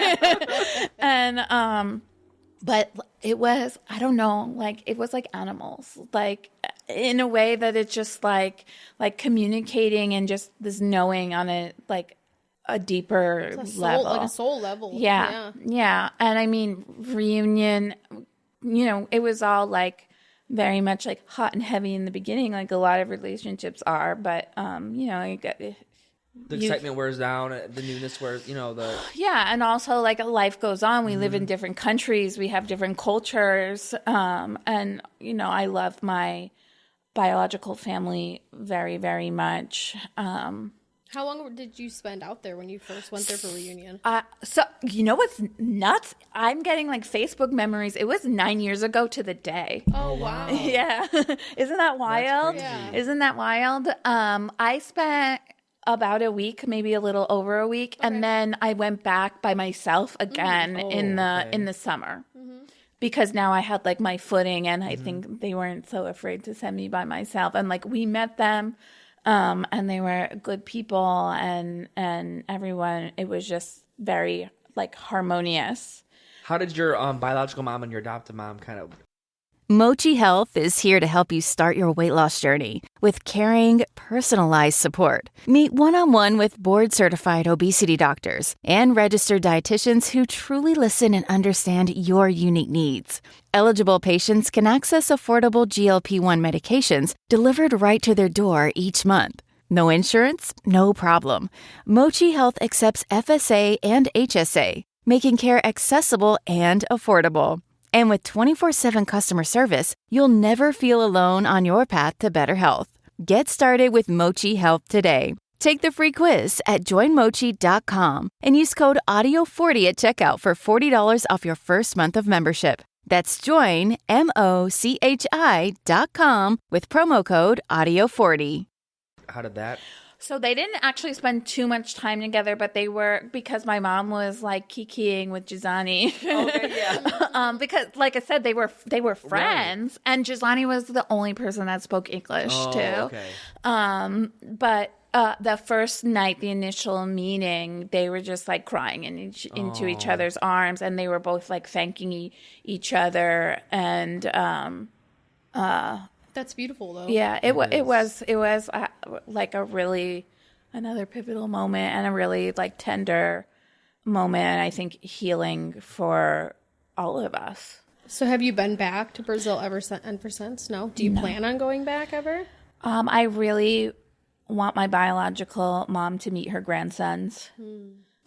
And but it was, I don't know, like it was like animals, like in a way that it's just like communicating and just this knowing on a like a deeper level, like a soul level. Yeah. And I mean, reunion, it was all like very much like hot and heavy in the beginning, like a lot of relationships are, but you get the excitement wears down, the newness wears, and also like life goes on. We live in different countries, we have different cultures, and I love my biological family very, very much. How long did you spend out there when you first went there for reunion? So you know what's nuts? I'm getting like Facebook memories. It was 9 years ago to the day. Oh wow! Yeah, isn't that wild? Yeah. Isn't that wild? I spent about a week, maybe a little over a week, and then I went back by myself again in the summer. Because now I had like my footing, and I think they weren't so afraid to send me by myself. And like we met them. And they were good people and everyone, it was just very like harmonious. How did your biological mom and your adoptive mom kind of... Mochi Health is here to help you start your weight loss journey with caring, personalized support. Meet one-on-one with board-certified obesity doctors and registered dietitians who truly listen and understand your unique needs. Eligible patients can access affordable GLP-1 medications delivered right to their door each month. No insurance? No problem. Mochi Health accepts FSA and HSA, making care accessible and affordable. And with 24/7 customer service, you'll never feel alone on your path to better health. Get started with Mochi Health today. Take the free quiz at joinmochi.com and use code AUDIO40 at checkout for $40 off your first month of membership. That's joinmochi.com with promo code AUDIO40. How did that... So they didn't actually spend too much time together, but they were, because my mom was like kikiing with Gisani. Okay, yeah. Because like I said, they were friends, and Gisani was the only person that spoke English too. Okay. But the first night, the initial meeting, they were just like crying into each other's arms, and they were both like thanking each other, and That's beautiful, though. yeah, it was like a really another pivotal moment and a really like tender moment, and I think healing for all of us. So have you been back to Brazil ever since? No? Do you plan on going back ever? I really want my biological mom to meet her grandsons.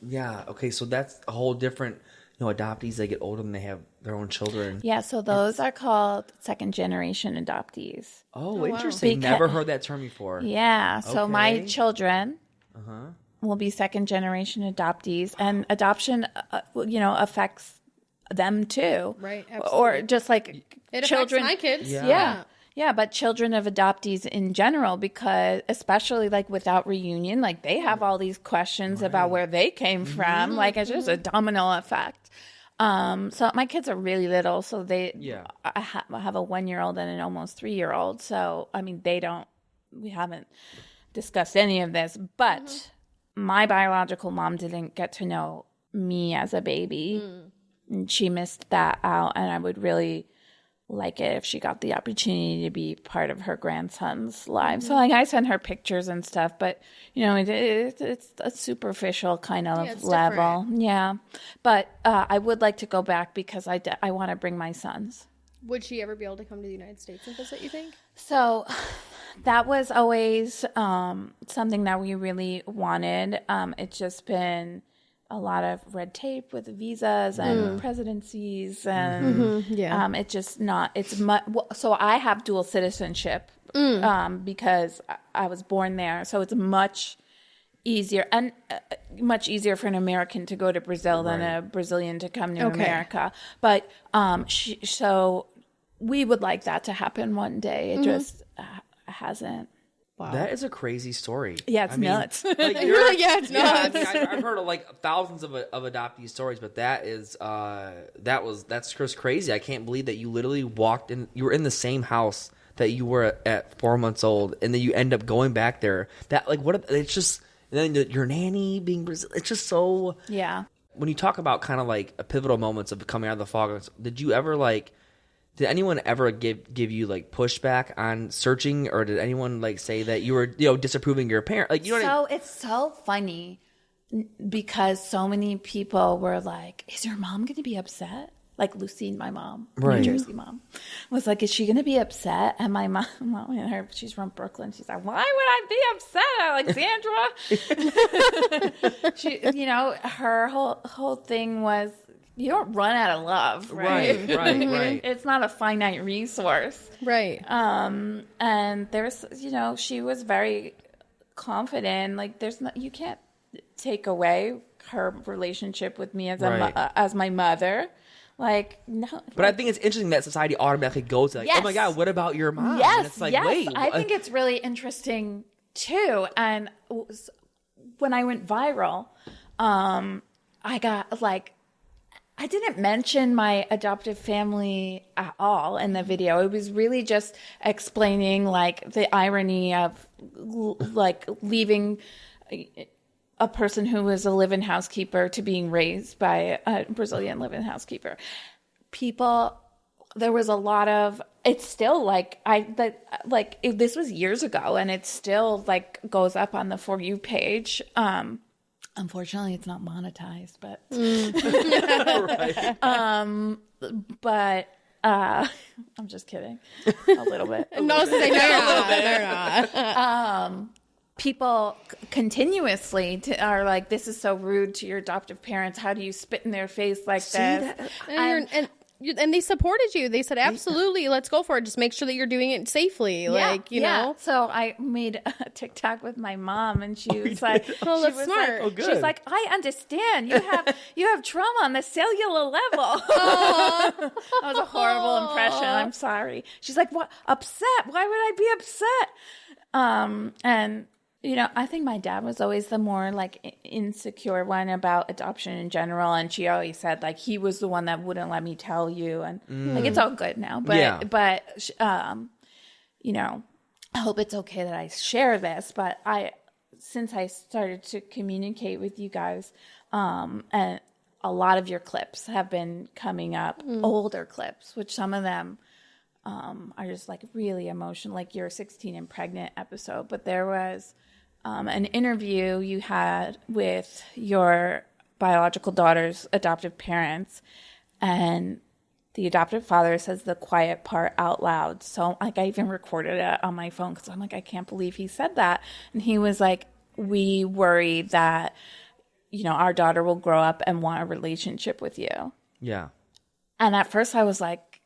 Yeah, okay, so that's a whole different... adoptees, they get older and they have their own children. Yeah, so those are called second-generation adoptees. Oh, interesting. Never heard that term before. Yeah, so my Okay. children will be second-generation adoptees, and adoption, affects them too. Right, Or absolutely. just like It children. affects my kids. Yeah. Yeah, but children of adoptees in general, because especially like without reunion, like they have all these questions about where they came from. Like it's just a domino effect. So my kids are really little, so I have a 1-year-old and an almost 3-year-old. So, I mean, we haven't discussed any of this, but my biological mom didn't get to know me as a baby. And she missed that out, and I would really like it if she got the opportunity to be part of her grandson's life. So like I send her pictures and stuff, but you know, it's a superficial kind of level. Different. Yeah. But I would like to go back because I want to bring my sons. Would she ever be able to come to the United States and visit, you think? So that was always something that we really wanted. It's just been a lot of red tape with visas and presidencies, and it's just not. So I have dual citizenship because I was born there, so it's much easier for an American to go to Brazil than a Brazilian to come to America. But so we would like that to happen one day. It just hasn't. Wow. That is a crazy story. Yeah, it's nuts. Like it's nuts. I've heard of like thousands of adoptee stories, but that's just crazy. I can't believe that you literally walked in. You were in the same house that you were at 4 months old, and then you end up going back there. That like what? It's just and then your nanny being Brazil. It's just so. Yeah. When you talk about kind of like a pivotal moments of coming out of the fog, did you ever like? Did anyone ever give you like pushback on searching, or did anyone like say that you were disapproving your parent? Like it's so funny because so many people were like, "Is your mom going to be upset?" Like Lucine, my mom, New Jersey mom, was like, "Is she going to be upset?" And my mom, she's from Brooklyn. She's like, "Why would I be upset, Alexandra?" She, her whole thing was. You don't run out of love, right? Right. It's not a finite resource. Right. And there's, she was very confident. Like you can't take away her relationship with me as as my mother. Like, no. But I think it's interesting that society automatically goes to like, oh my God, what about your mom? Yes, and it's like, wait. I think it's really interesting too. And when I went viral, I got like, I didn't mention my adoptive family at all in the video. It was really just explaining like the irony of like leaving a person who was a live-in housekeeper to being raised by a Brazilian live-in housekeeper. There was a lot of, it's still like, this was years ago and it still like goes up on the For You page. Unfortunately, it's not monetized, but but I'm just kidding. A little bit. They're not. People continuously are like, "This is so rude to your adoptive parents. How do you spit in their face like this?" And they supported you. They said, absolutely, let's go for it. Just make sure that you're doing it safely. Know. So I made a TikTok with my mom, and she was like, "Oh, that's smart." Like, she's like, "I understand. You have trauma on the cellular level." That was a horrible impression. I'm sorry. She's like, "What? Upset? Why would I be upset?" And I think my dad was always the more like insecure one about adoption in general, and she always said like he was the one that wouldn't let me tell you, and like it's all good now. But I hope it's okay that I share this. But since I started to communicate with you guys, and a lot of your clips have been coming up, older clips, which some of them are just like really emotional, like your 16 and pregnant episode. But there was an interview you had with your biological daughter's adoptive parents, and the adoptive father says the quiet part out loud. So like I even recorded it on my phone because I'm like, I can't believe he said that. And he was like, we worry that, our daughter will grow up and want a relationship with you. Yeah. And at first I was like,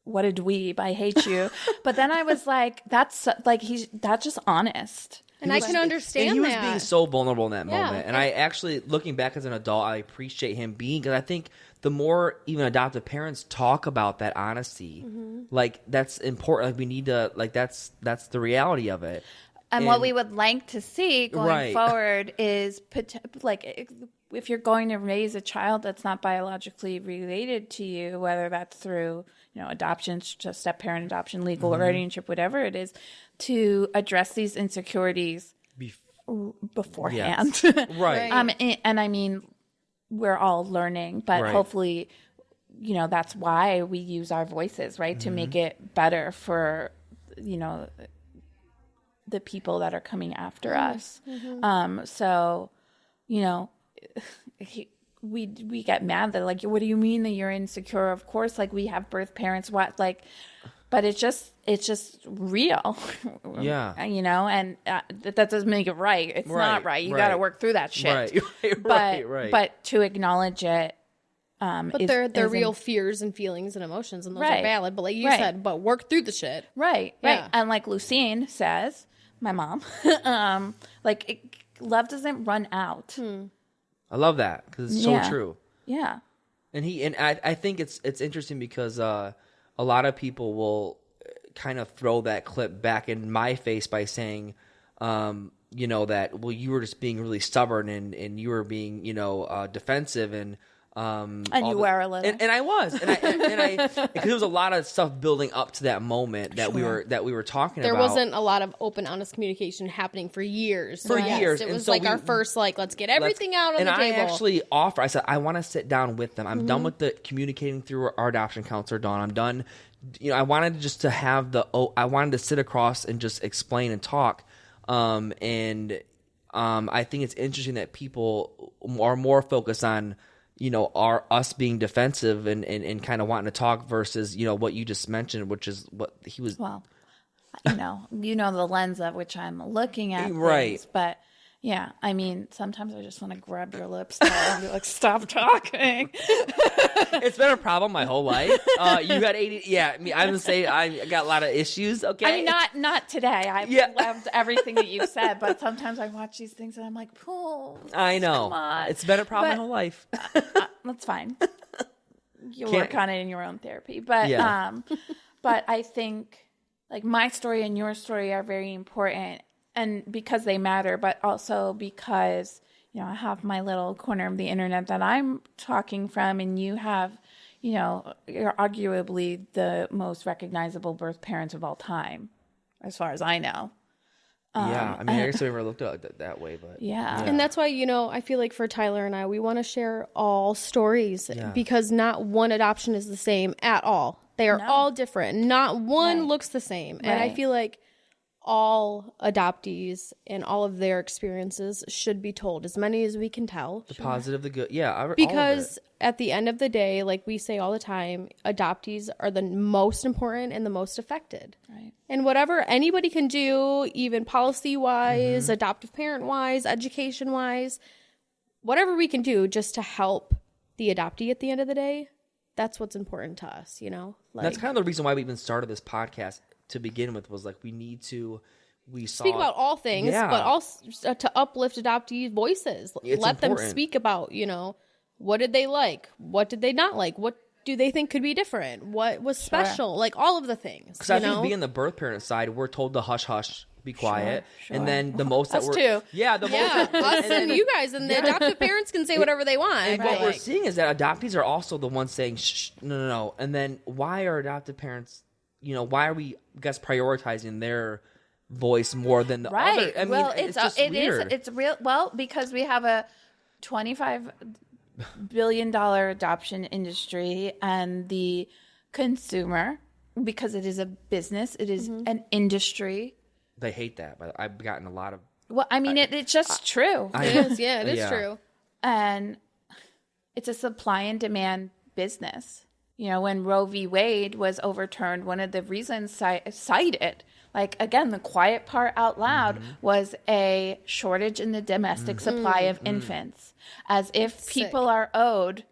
what a dweeb, I hate you. But then I was like, that's just honest. And I can understand and he was that. being so vulnerable in that Yeah. moment. And I actually, looking back as an adult, I appreciate him being, because I think the more even adoptive parents talk about that honesty, like that's important. Like we need to, like that's the reality of it. And what we would like to see going forward is, like, if you're going to raise a child that's not biologically related to you, whether that's through, adoption, just step-parent adoption, legal guardianship, whatever it is, to address these insecurities beforehand. Yes. Right. And I mean, we're all learning, but hopefully, that's why we use our voices, right, to make it better for, the people that are coming after us. So, we get mad that, like, what do you mean that you're insecure? Of course, like, we have birth parents, but it's just real. Yeah. And that doesn't make it right. It's not right. You got to work through that shit. Right. But to acknowledge it, but they're real fears and feelings and emotions, and those are valid. But like you said, but work through the shit. Right. And like Lucine says, my mom, love doesn't run out. I love that because it's so true. Yeah. And I think it's interesting because a lot of people will kind of throw that clip back in my face by saying, that, well, you were just being really stubborn and you were being, defensive and you were a little, and I was, and I because there was a lot of stuff building up to that moment that we were talking there about. There wasn't a lot of open, honest communication happening for years. Years, it was our first, let's get everything out on the table. And I actually I said, I want to sit down with them. I'm done with the communicating through our adoption counselor, Dawn. I'm done. I wanted just to have I wanted to sit across and just explain and talk. I think it's interesting that people are more focused on, are us being defensive and kind of wanting to talk versus, what you just mentioned, which is what he was. Well, the lens of which I'm looking at. Right. Things, but yeah, I mean, sometimes I just want to grab your lips and be like, stop talking. It's been a problem my whole life. You had 80. Yeah. I mean, I'm going to say I got a lot of issues. Okay. I mean, not today. I've loved everything that you've said, but sometimes I watch these things and I'm like, oh, I know. Come on. It's been a problem my whole life. That's fine. You'll work on it in your own therapy. But, but I think like my story and your story are very important, and because they matter, but also because, I have my little corner of the internet that I'm talking from, and you have, you're arguably the most recognizable birth parents of all time, as far as I know. I mean, I guess I never looked at it that way, but yeah. And that's why, I feel like for Tyler and I, we want to share all stories because not one adoption is the same at all. They are all different. Not one looks the same. And I feel like all adoptees and all of their experiences should be told, as many as we can tell. The positive, the good. Yeah. Because at the end of the day, like we say all the time, adoptees are the most important and the most affected. Right. And whatever anybody can do, even policy-wise, adoptive parent-wise, education-wise, whatever we can do just to help the adoptee at the end of the day, that's what's important to us, That's kind of the reason why we even started this podcast to begin with, was like speak about all things, but also to uplift adoptee voices. Let them speak about, what did they like? What did they not like? What do they think could be different? What was special? Like all of the things. Because I think being the birth parent side, we're told to hush, hush, be quiet. Sure. And then the most that us too. Yeah, the most us and you guys, and the adoptive parents can say whatever they want. And what we're seeing is that adoptees are also the ones saying, shh, no. And then why are adoptive parents, why are we, prioritizing their voice more than the other? I mean, it's just weird. It's real. Well, because we have a $25 billion adoption industry, and the consumer, because it is a business, it is an industry. They hate that, but I've gotten a lot of. Well, I mean, it's just true. It is. Yeah, it is true. And it's a supply and demand business. When Roe v. Wade was overturned, one of the reasons cited, like, again, the quiet part out loud, was a shortage in the domestic supply of infants, as if people are owed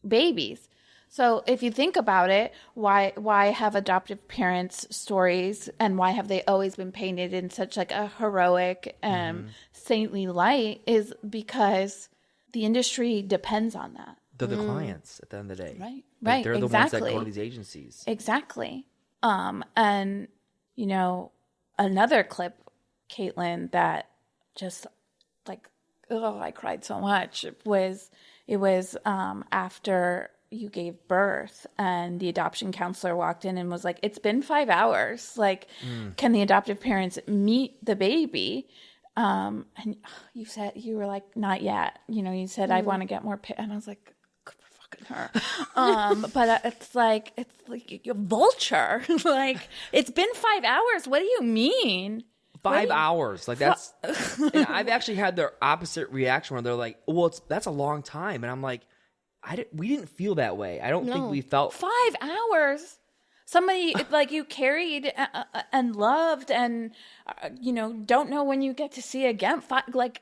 babies. So if you think about it, why have adoptive parents stories, and why have they always been painted in such like a heroic, saintly light, is because the industry depends on that. They're the clients at the end of the day. Right. Like, Right. they're the ones that go to these agencies. Exactly. And you know, another clip, Caitlin, that just like, I cried so much, it was after you gave birth, and the adoption counselor walked in and was like, it's been 5 hours. Like, can the adoptive parents meet the baby? And you were like, not yet. You know, you said, I want to get more and I was like, good for fucking her. But it's like you're a vulture. Like, it's been 5 hours. What do you mean? 5 hours. Like, that's, and I've actually had the opposite reaction where they're like, well, that's a long time. And I'm like, we didn't feel that way. I don't think we felt 5 hours. Somebody like you carried and loved, and you know, don't know when you get to see again. Like,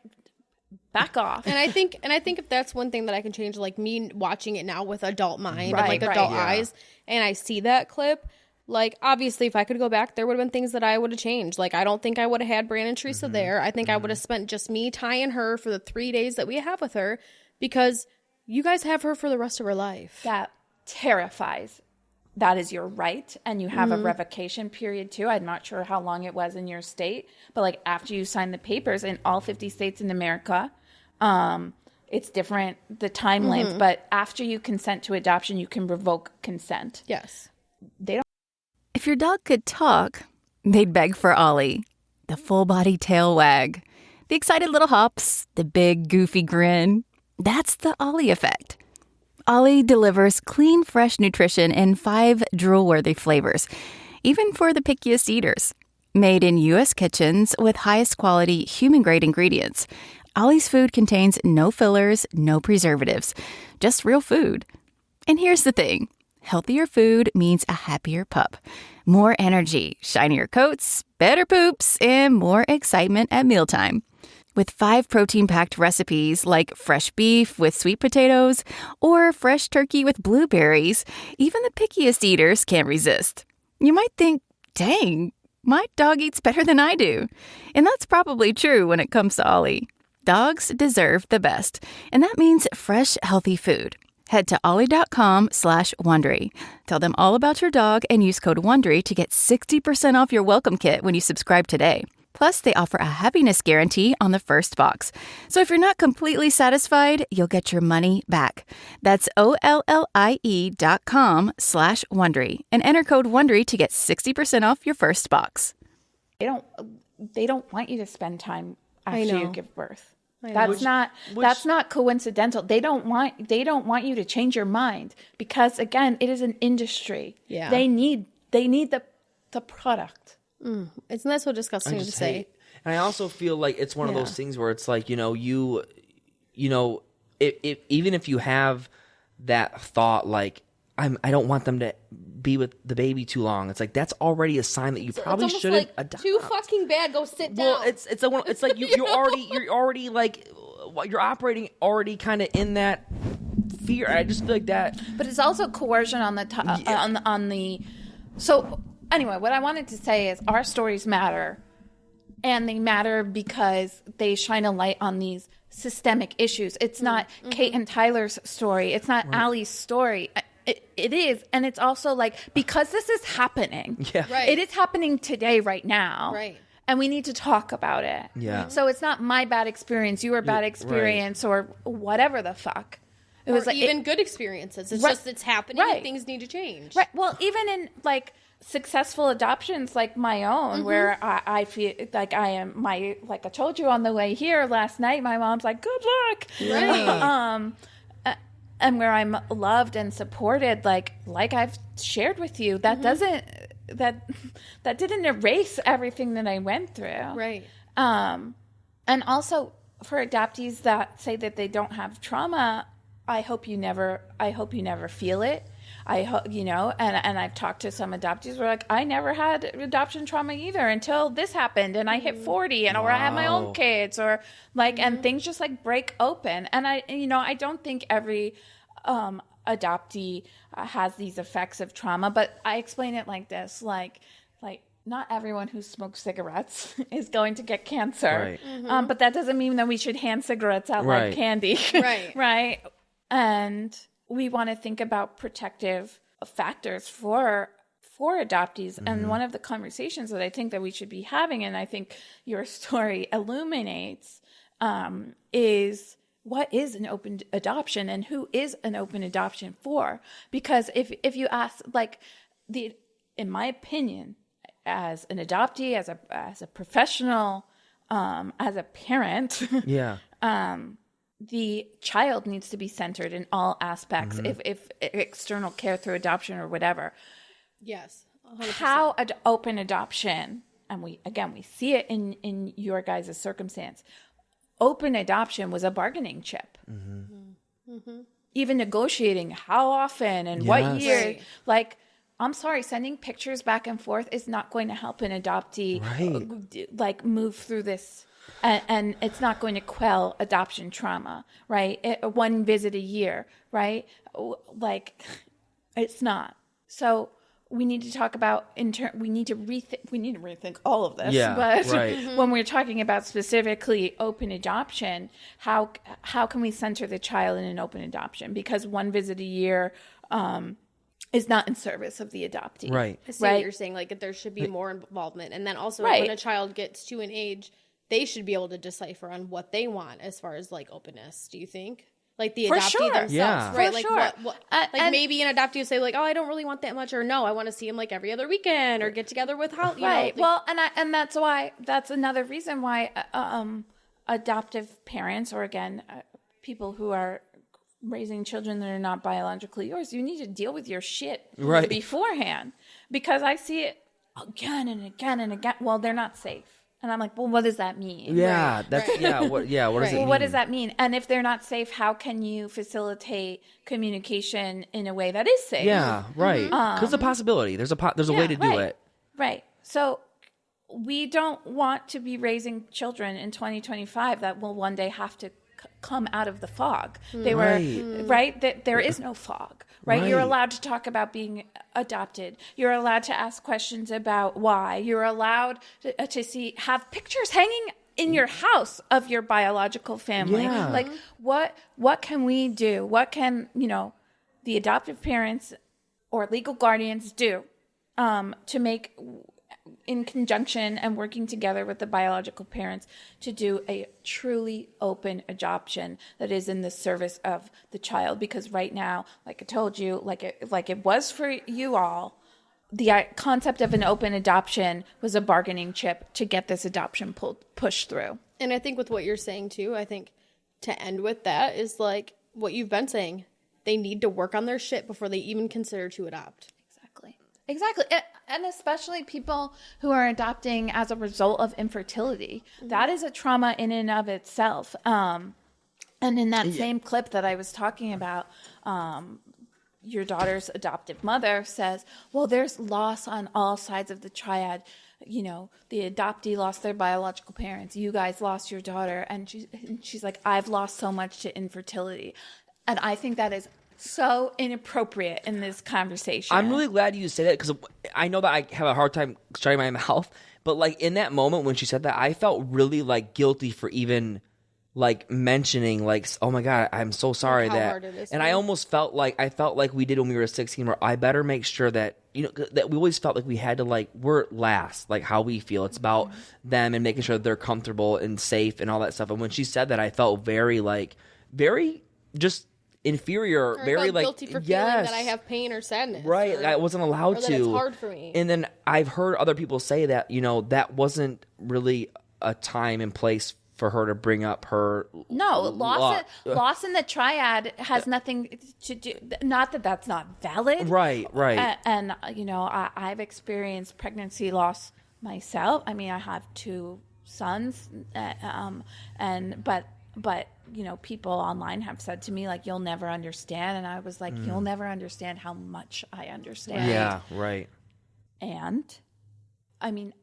back off. And I think if that's one thing that I can change, like me watching it now with adult mind and like adult eyes, and I see that clip, like, obviously if I could go back, there would have been things that I would have changed. Like, I don't think I would have had Brandon Teresa there. I think I would have spent just me, Ty, and her for the 3 days that we have with her, because you guys have her for the rest of her life. That terrifies. That is your right, and you have a revocation period too. I'm not sure how long it was in your state, but like after you sign the papers in all 50 states in America, it's different, the time length, but after you consent to adoption, you can revoke consent. Yes. If your dog could talk, they'd beg for Ollie. The full-body tail wag. The excited little hops. The big, goofy grin. That's the Ollie effect. Ollie delivers clean, fresh nutrition in 5 drool-worthy flavors, even for the pickiest eaters. Made in U.S. kitchens with highest quality human-grade ingredients, Ollie's food contains no fillers, no preservatives, just real food. And here's the thing. Healthier food means a happier pup. More energy, shinier coats, better poops, and more excitement at mealtime. With 5 protein-packed recipes like fresh beef with sweet potatoes or fresh turkey with blueberries, even the pickiest eaters can't resist. You might think, dang, my dog eats better than I do. And that's probably true when it comes to Ollie. Dogs deserve the best, and that means fresh, healthy food. Head to ollie.com/Wondery. Tell them all about your dog and use code WONDERY to get 60% off your welcome kit when you subscribe today. Plus, they offer a happiness guarantee on the first box. So if you're not completely satisfied, you'll get your money back. That's OLLIE.com/Wondery and enter code WONDERY to get 60% off your first box. They don't want you to spend time after you give birth. That's not coincidental. They don't want you to change your mind, because again, it is an industry. Yeah. They need the product. Isn't that so disgusting to say? And I also feel like it's one of those things where it's like, if even if you have that thought, like, I don't want them to be with the baby too long, it's like that's already a sign that you probably shouldn't adopt. Too fucking bad. Go sit down. Well, it's like you're already like you're operating already kind of in that fear. I just feel like that. But it's also coercion on the on the. So anyway, what I wanted to say is our stories matter, and they matter because they shine a light on these systemic issues. It's not Kate and Tyler's story. It's not Allie's story. It is, and it's also like, because this is happening. Yeah. Right. It is happening today, right now. Right. And we need to talk about it. Yeah. So it's not my bad experience, your bad experience, or whatever the fuck. It was like even good experiences. It's just it's happening and things need to change. Right. Well, even in like successful adoptions like my own, where I feel like I am like I told you on the way here last night, my mom's like, good luck. Right. And where I'm loved and supported, like I've shared with you, that doesn't that didn't erase everything that I went through. Right. And also for adoptees that say that they don't have trauma, I hope you never feel it. I hope, and I've talked to some adoptees who are like, I never had adoption trauma either until this happened and I hit 40 or I had my own kids or like, and things just like break open. And I don't think every adoptee has these effects of trauma. But I explain it like this, like not everyone who smokes cigarettes is going to get cancer. Right. But that doesn't mean that we should hand cigarettes out like candy. Right. Right. And we want to think about protective factors for adoptees. And one of the conversations that I think that we should be having, and I think your story illuminates, is what is an open adoption and who is an open adoption for? Because if you ask, like, in my opinion, as an adoptee, as a professional, as a parent, the child needs to be centered in all aspects. If external care through adoption or whatever, yes, 100%. How open adoption, and we see it in your guys' circumstance. Open adoption was a bargaining chip. Even negotiating how often and what year, right. like. I'm sorry, sending pictures back and forth is not going to help an adoptee like move through this, and it's not going to quell adoption trauma, right? One visit a year, right? Like, it's not. So we need to talk about we need to rethink all of this. Yeah, but right. when we're talking about specifically open adoption, how can we center the child in an open adoption? Because one visit a year is not in service of the adoptee. Right. I see what you're saying. Like, there should be more involvement. And then also when a child gets to an age, they should be able to decipher on what they want as far as, like, openness, do you think? Like, the adoptee themselves, right? For like, sure. Like, maybe an adoptee would say, like, oh, I don't really want that much, or no, I want to see him, like, every other weekend, or get together with how, you know. Like, well, and that's another reason why adoptive parents, or again, people who are raising children that are not biologically yours, you need to deal with your shit beforehand, because I see it again and again and again. Well, they're not safe, and I'm like, well, what does that mean? Yeah, what does it mean? What does that mean? And if they're not safe, how can you facilitate communication in a way that is safe? Yeah, right. Because it's a possibility. There's a way to do it. Right. So we don't want to be raising children in 2025 that will one day have to come out of the fog. They were that there is no fog, right? You're allowed to talk about being adopted. You're allowed to ask questions about why. You're allowed to have pictures hanging in your house of your biological family. Like, what can we do? What can, the adoptive parents or legal guardians do to make, in conjunction and working together with the biological parents, to do a truly open adoption that is in the service of the child? Because right now, like I told you, like it was for you all, the concept of an open adoption was a bargaining chip to get this adoption pushed through. And I think with what you're saying too, I think to end with that is like what you've been saying. They need to work on their shit before they even consider to adopt. Exactly. And especially people who are adopting as a result of infertility. That is a trauma in and of itself. And in that same clip that I was talking about, your daughter's adoptive mother says, well, there's loss on all sides of the triad. The adoptee lost their biological parents. You guys lost your daughter. And she's like, I've lost so much to infertility. And I think that is so inappropriate in this conversation. I'm really glad you say that, because I know that I have a hard time shutting my mouth, but like in that moment when she said that, I felt really like guilty for even like mentioning, like, oh my God, I'm so sorry how that. hard it is. And I almost felt like we did when we were 16, where I better make sure that, that we always felt like we had to, like, we're last, like how we feel. It's about them and making sure that they're comfortable and safe and all that stuff. And when she said that, I felt very just inferior, Or very like guilty for feeling that I have pain or sadness, right? I wasn't allowed or to. that it's hard for me. And then I've heard other people say that that wasn't really a time and place for her to bring up her loss in the triad has nothing to do. Not that that's not valid, right? And I've experienced pregnancy loss myself. I mean, I have 2 sons, but people online have said to me, like, you'll never understand. And I was like, you'll never understand how much I understand. Yeah, right. And I mean,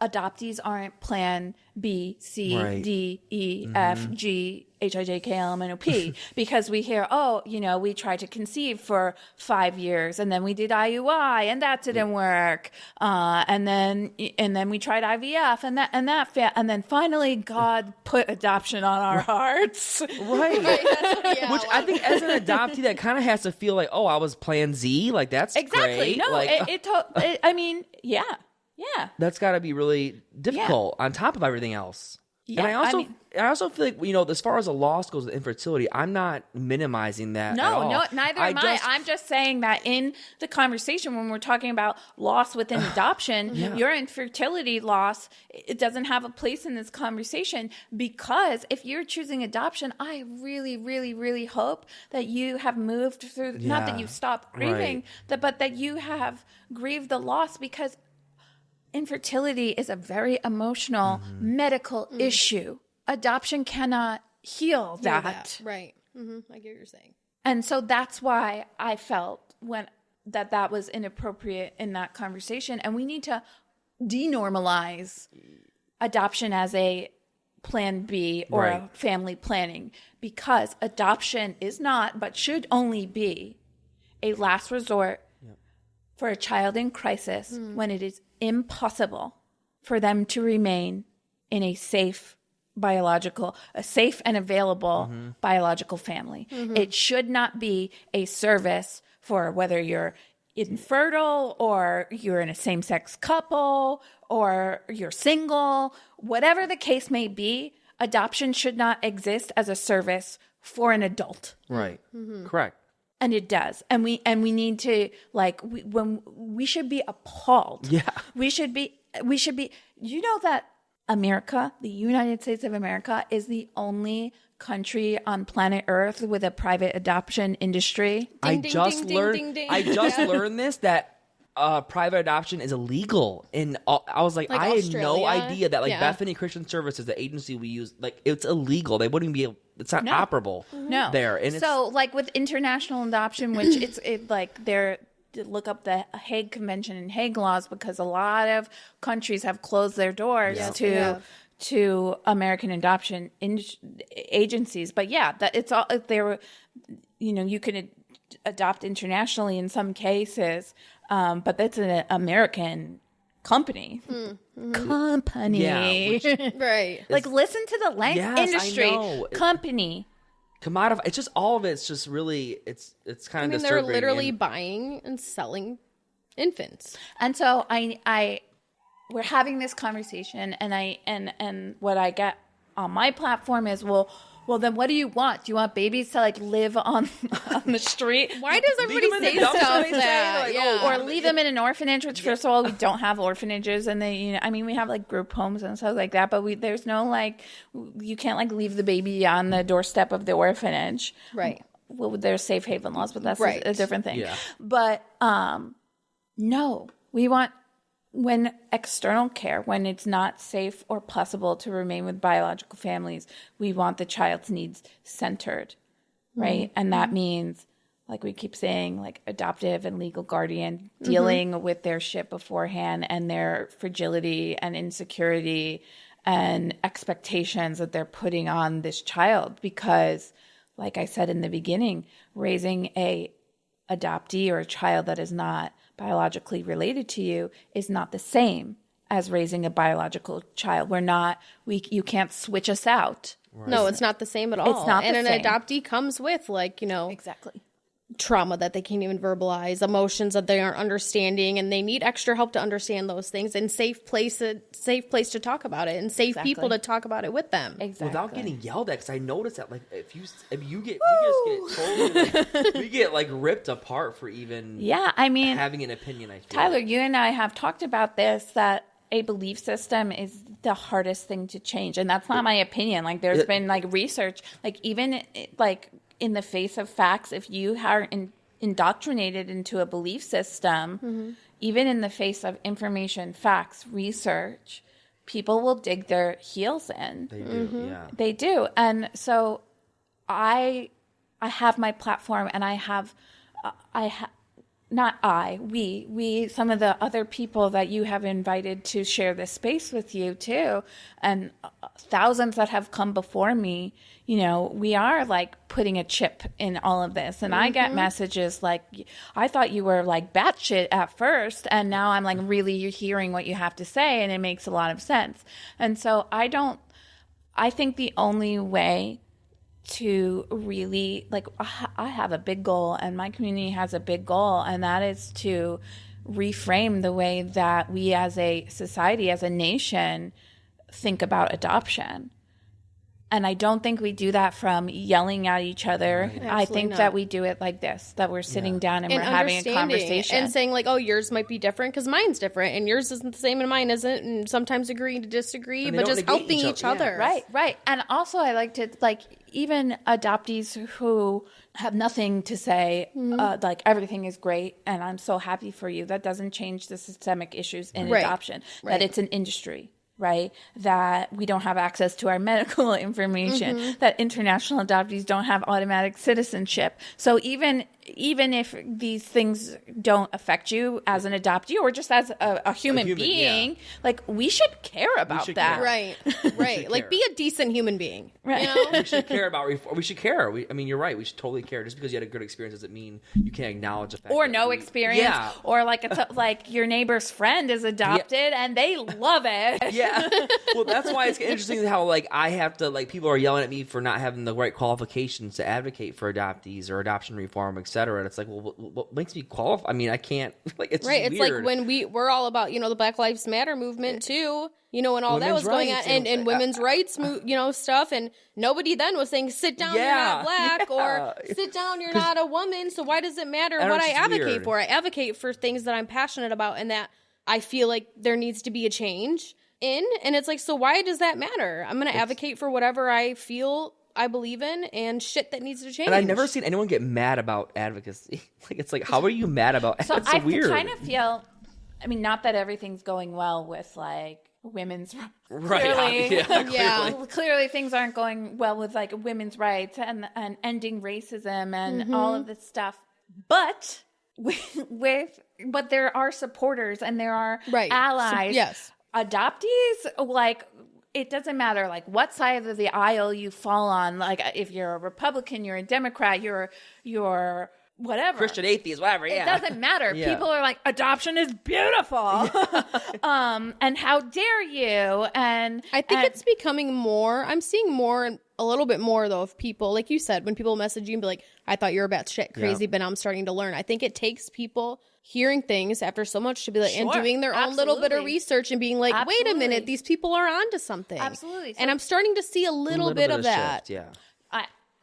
adoptees aren't plan B, C, Right. D, E, F, G, H, I, J, K, L, M, N, O, P, because we hear, we tried to conceive for 5 years, and then we did IUI, and that didn't work, and then we tried IVF, and then finally God put adoption on our hearts. Right. Which I think as an adoptee, that kind of has to feel like, oh, I was plan Z. Like, that's Exactly. great. No, like, I mean, yeah. Yeah. that's got to be really difficult on top of everything else. Yeah, And I also feel like, as far as the loss goes with infertility, I'm not minimizing that at all. No, neither am I. I'm just saying that in the conversation, when we're talking about loss within adoption, your infertility loss, it doesn't have a place in this conversation, because if you're choosing adoption, I really, really, really hope that you have moved through, not that you stopped grieving, but that you have grieved the loss, because infertility is a very emotional medical issue. Adoption cannot heal that. Right. I get what you're saying. And so that's why I felt that was inappropriate in that conversation. And we need to denormalize adoption as a plan B or a family planning, because adoption is not, but should only be, a last resort for a child in crisis when it is impossible for them to remain in a safe and available biological family. It should not be a service for whether you're infertile or you're in a same-sex couple or you're single, whatever the case may be. Adoption should not exist as a service for an adult. Right. Correct. And it does. And we need to, we should be appalled. Yeah. We should be, that America, the United States of America, is the only country on planet Earth with a private adoption industry. I just learned this, that private adoption is illegal. And I was like I had no idea that Bethany Christian Services, the agency we use, it's illegal. They wouldn't be able, it's not operable there. And so with international adoption, which they're look up the Hague Convention and Hague laws, because a lot of countries have closed their doors to American adoption agencies. But that it's all, you can adopt internationally in some cases, but that's an American company. Yeah, Right. Listen to the industry. I know. Company. Commodify. It's just all of it's just really it's kind of they're disturbing. literally buying and selling infants. And so we're having this conversation, and what I get on my platform is, well, then what do you want? Do you want babies to live on the street? Why does everybody say stuff that? Or leave them in an orphanage, which first of all, we don't have orphanages, and they, we have group homes and stuff like that, but there's no you can't leave the baby on the doorstep of the orphanage. Right. Well, there's safe haven laws, but that's right. a different thing. Yeah. But no, we want, when external care, when it's not safe or possible to remain with biological families, we want the child's needs centered, right? And that means, we keep saying, adoptive and legal guardian, dealing with their shit beforehand and their fragility and insecurity and expectations that they're putting on this child. Because, like I said in the beginning, raising a adoptee or a child that is not biologically related to you is not the same as raising a biological child. You can't switch us out. Right. No, it's not the same at all. It's not the same. And an adoptee comes with exactly, trauma that they can't even verbalize, emotions that they aren't understanding, and they need extra help to understand those things, and safe place to talk about it, and safe people to talk about it with them. Exactly. Without getting yelled at, because I noticed that if you get we just get totally we get ripped apart for even having an opinion. I feel Tyler, you and I have talked about this, that a belief system is the hardest thing to change, and that's not my opinion. There's been research, even in the face of facts, if you are indoctrinated into a belief system, even in the face of information, facts, research, people will dig their heels in. They do, yeah. They do. And so I have my platform, and we, some of the other people that you have invited to share this space with you too, and thousands that have come before me, you know, we are like putting a chip in all of this. And I get messages like, I thought you were like batshit at first, and now I'm like really hearing what you have to say, and it makes a lot of sense. And so I think the only way to really, like, I have a big goal and my community has a big goal, and that is to reframe the way that we as a society, as a nation, think about adoption. And I don't think we do that from yelling at each other. Absolutely I think not. that we do it like this, that we're sitting down and we're having a conversation. And saying like, oh, yours might be different because mine's different and yours isn't the same and mine isn't, and sometimes agreeing to disagree, but just helping each other. Right. And also I like to, like, even adoptees who have nothing to say, like everything is great and I'm so happy for you. That doesn't change the systemic issues in adoption, that it's an industry. Right? That we don't have access to our medical information, that international adoptees don't have automatic citizenship. So even if these things don't affect you as an adoptee or just as a human being, like, we should care about that. Right. Like, be a decent human being. Right. You know? We should care about. We should care. I mean, you're right. We should totally care. Just because you had a good experience doesn't mean you can't acknowledge the fact. Or no experience. Yeah. Or like like your neighbor's friend is adopted and they love it. Yeah. Well, that's why it's interesting how, like, I have to, like, people are yelling at me for not having the right qualifications to advocate for adoptees or adoption reform, etc. And it's like, well, what makes me qualify? I mean, I can't. Like, it's right. Just it's weird. like when we're all about, you know, the Black Lives Matter movement too. You know, and all Women's that was going on, rights and women's rights, you know, stuff, and nobody then was saying, "Sit down, you're not black," or "Sit down, you're not a woman." So why does it matter what I advocate for? I advocate for things that I'm passionate about, and that I feel like there needs to be a change in. And it's like, so why does that matter? I'm going to advocate for whatever I feel I believe in, and shit that needs to change. And I've never seen anyone get mad about advocacy. Like, it's like, how are you mad about? So it's so weird. I kind of feel, I mean, not that everything's going well with like women's clearly things aren't going well with like women's rights and ending racism and all of this stuff, but but there are supporters and there are allies. Adoptees, like, it doesn't matter like what side of the aisle you fall on. Like, if you're a Republican, you're a Democrat, you're whatever, Christian, atheist, whatever. It doesn't matter. People are like, adoption is beautiful. And how dare you? And I think it's becoming more. I'm seeing more, a little bit more though, of people, like you said, when people message you and be like, I thought you were batshit crazy, but now I'm starting to learn. I think it takes people hearing things after so much to be like, and doing their own little bit of research and being like, wait a minute, these people are onto something. Absolutely. And I'm starting to see a little bit of that. Shift,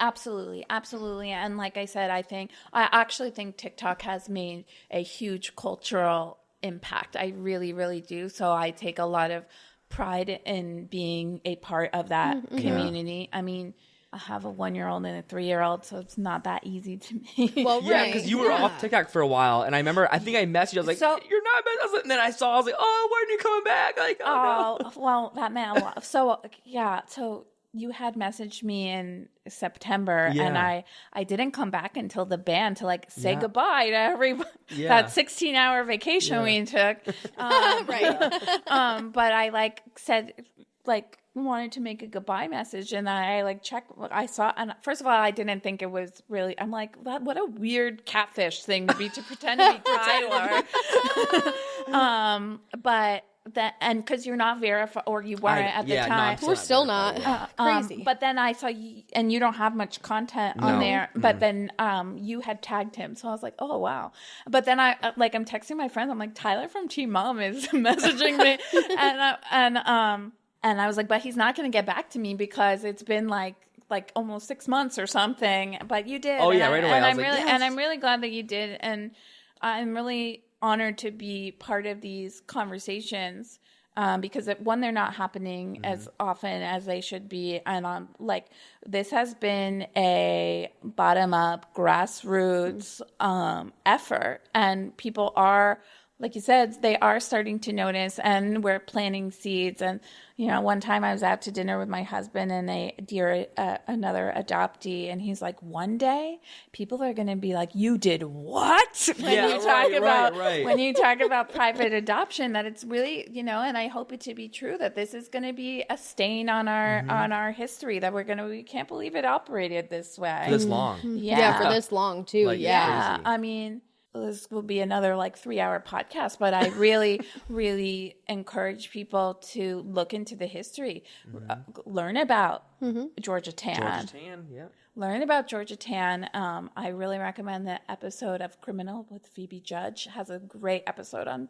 Absolutely. And like I said, I actually think TikTok has made a huge cultural impact. I really, really do. So I take a lot of pride in being a part of that community. I mean, I have a 1-year-old and a 3-year-old, so it's not that easy to me. Well, yeah, because you were off TikTok for a while, and I remember, I think I messaged you, I was like, you're not, and then I saw, I was like, oh, when are you coming back? Like, oh no. Well, that meant a lot. So you had messaged me in September, and I didn't come back until the ban to like say goodbye to everybody. That 16-hour vacation we took. But I like said like wanted to make a goodbye message, and I like checked. I saw, and first of all, I didn't think it was really. I'm like, what a weird catfish thing to be, to pretend to be Tyler. But that, and because you're not verified, or you weren't at the time. We're still not. Crazy. But then I saw you, and you don't have much content on there. But then you had tagged him, so I was like, oh wow. But then I'm texting my friends. I'm like, Tyler from Team Mom is messaging me, and I was like, but he's not going to get back to me because it's been like almost 6 months or something. But you did. Oh, right away. And I'm I'm really glad that you did. And I'm really honored to be part of these conversations because they're not happening as often as they should be. And this has been a bottom up grassroots effort, and people are like you said, they are starting to notice, and we're planting seeds. And, you know, one time I was out to dinner with my husband and another adoptee, and he's like, one day people are going to be like, you did what? When you talk about private adoption, that it's really, you know, and I hope it to be true that this is going to be a stain on our history, that we can't believe it operated this way. This long. Yeah, for this long too. Like, Yeah. crazy. I mean, this will be another 3-hour podcast, but I really, really encourage people to look into the history, learn about Georgia Tan. Learn about Georgia Tan. I really recommend the episode of Criminal with Phoebe Judge. Has a great episode on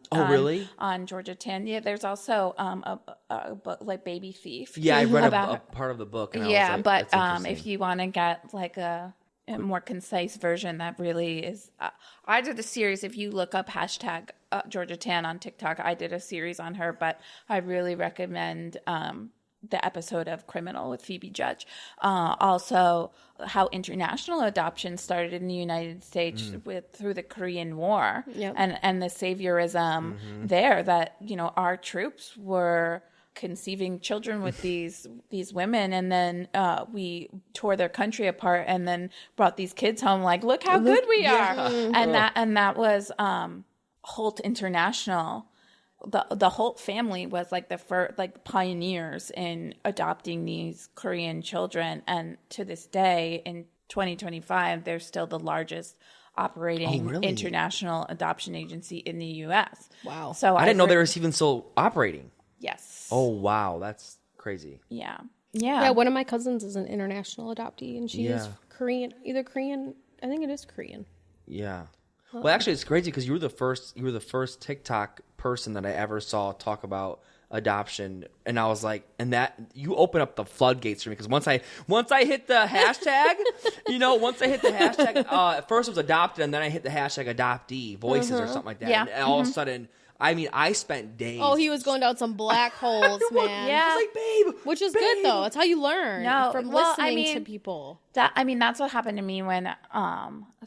Georgia Tan. Yeah, there's also a book like Baby Thief. Yeah, I read a part of the book. And I was like, but if you want to get a more concise version, that really is. I did a series. If you look up hashtag Georgia Tan on TikTok, I did a series on her. But I really recommend the episode of Criminal with Phoebe Judge. Also, how international adoption started in the United States through the Korean War and the saviorism there. That, you know, our troops were conceiving children with these women, and then we tore their country apart, and then brought these kids home. Like, look how good we are, and that was Holt International. The Holt family was like the first, pioneers in adopting these Korean children, and to this day, in 2025, they're still the largest operating international adoption agency in the U.S. Wow! So I didn't know they were even still operating. Yes. Oh, wow. That's crazy. Yeah. Yeah, one of my cousins is an international adoptee, and she is Korean, either Korean, I think it is Korean. Yeah. Well, actually, it's crazy because you were the first TikTok person that I ever saw talk about adoption, and I was like, and that you open up the floodgates for me, because once I hit the hashtag, at first it was adopted, and then I hit the hashtag adoptee voices or something like that, and all of a sudden, I mean, I spent days. Oh, he was going down some black holes, man. Yeah. I was like, babe. Which is good, though. That's how you learn from listening to people. That's what happened to me when,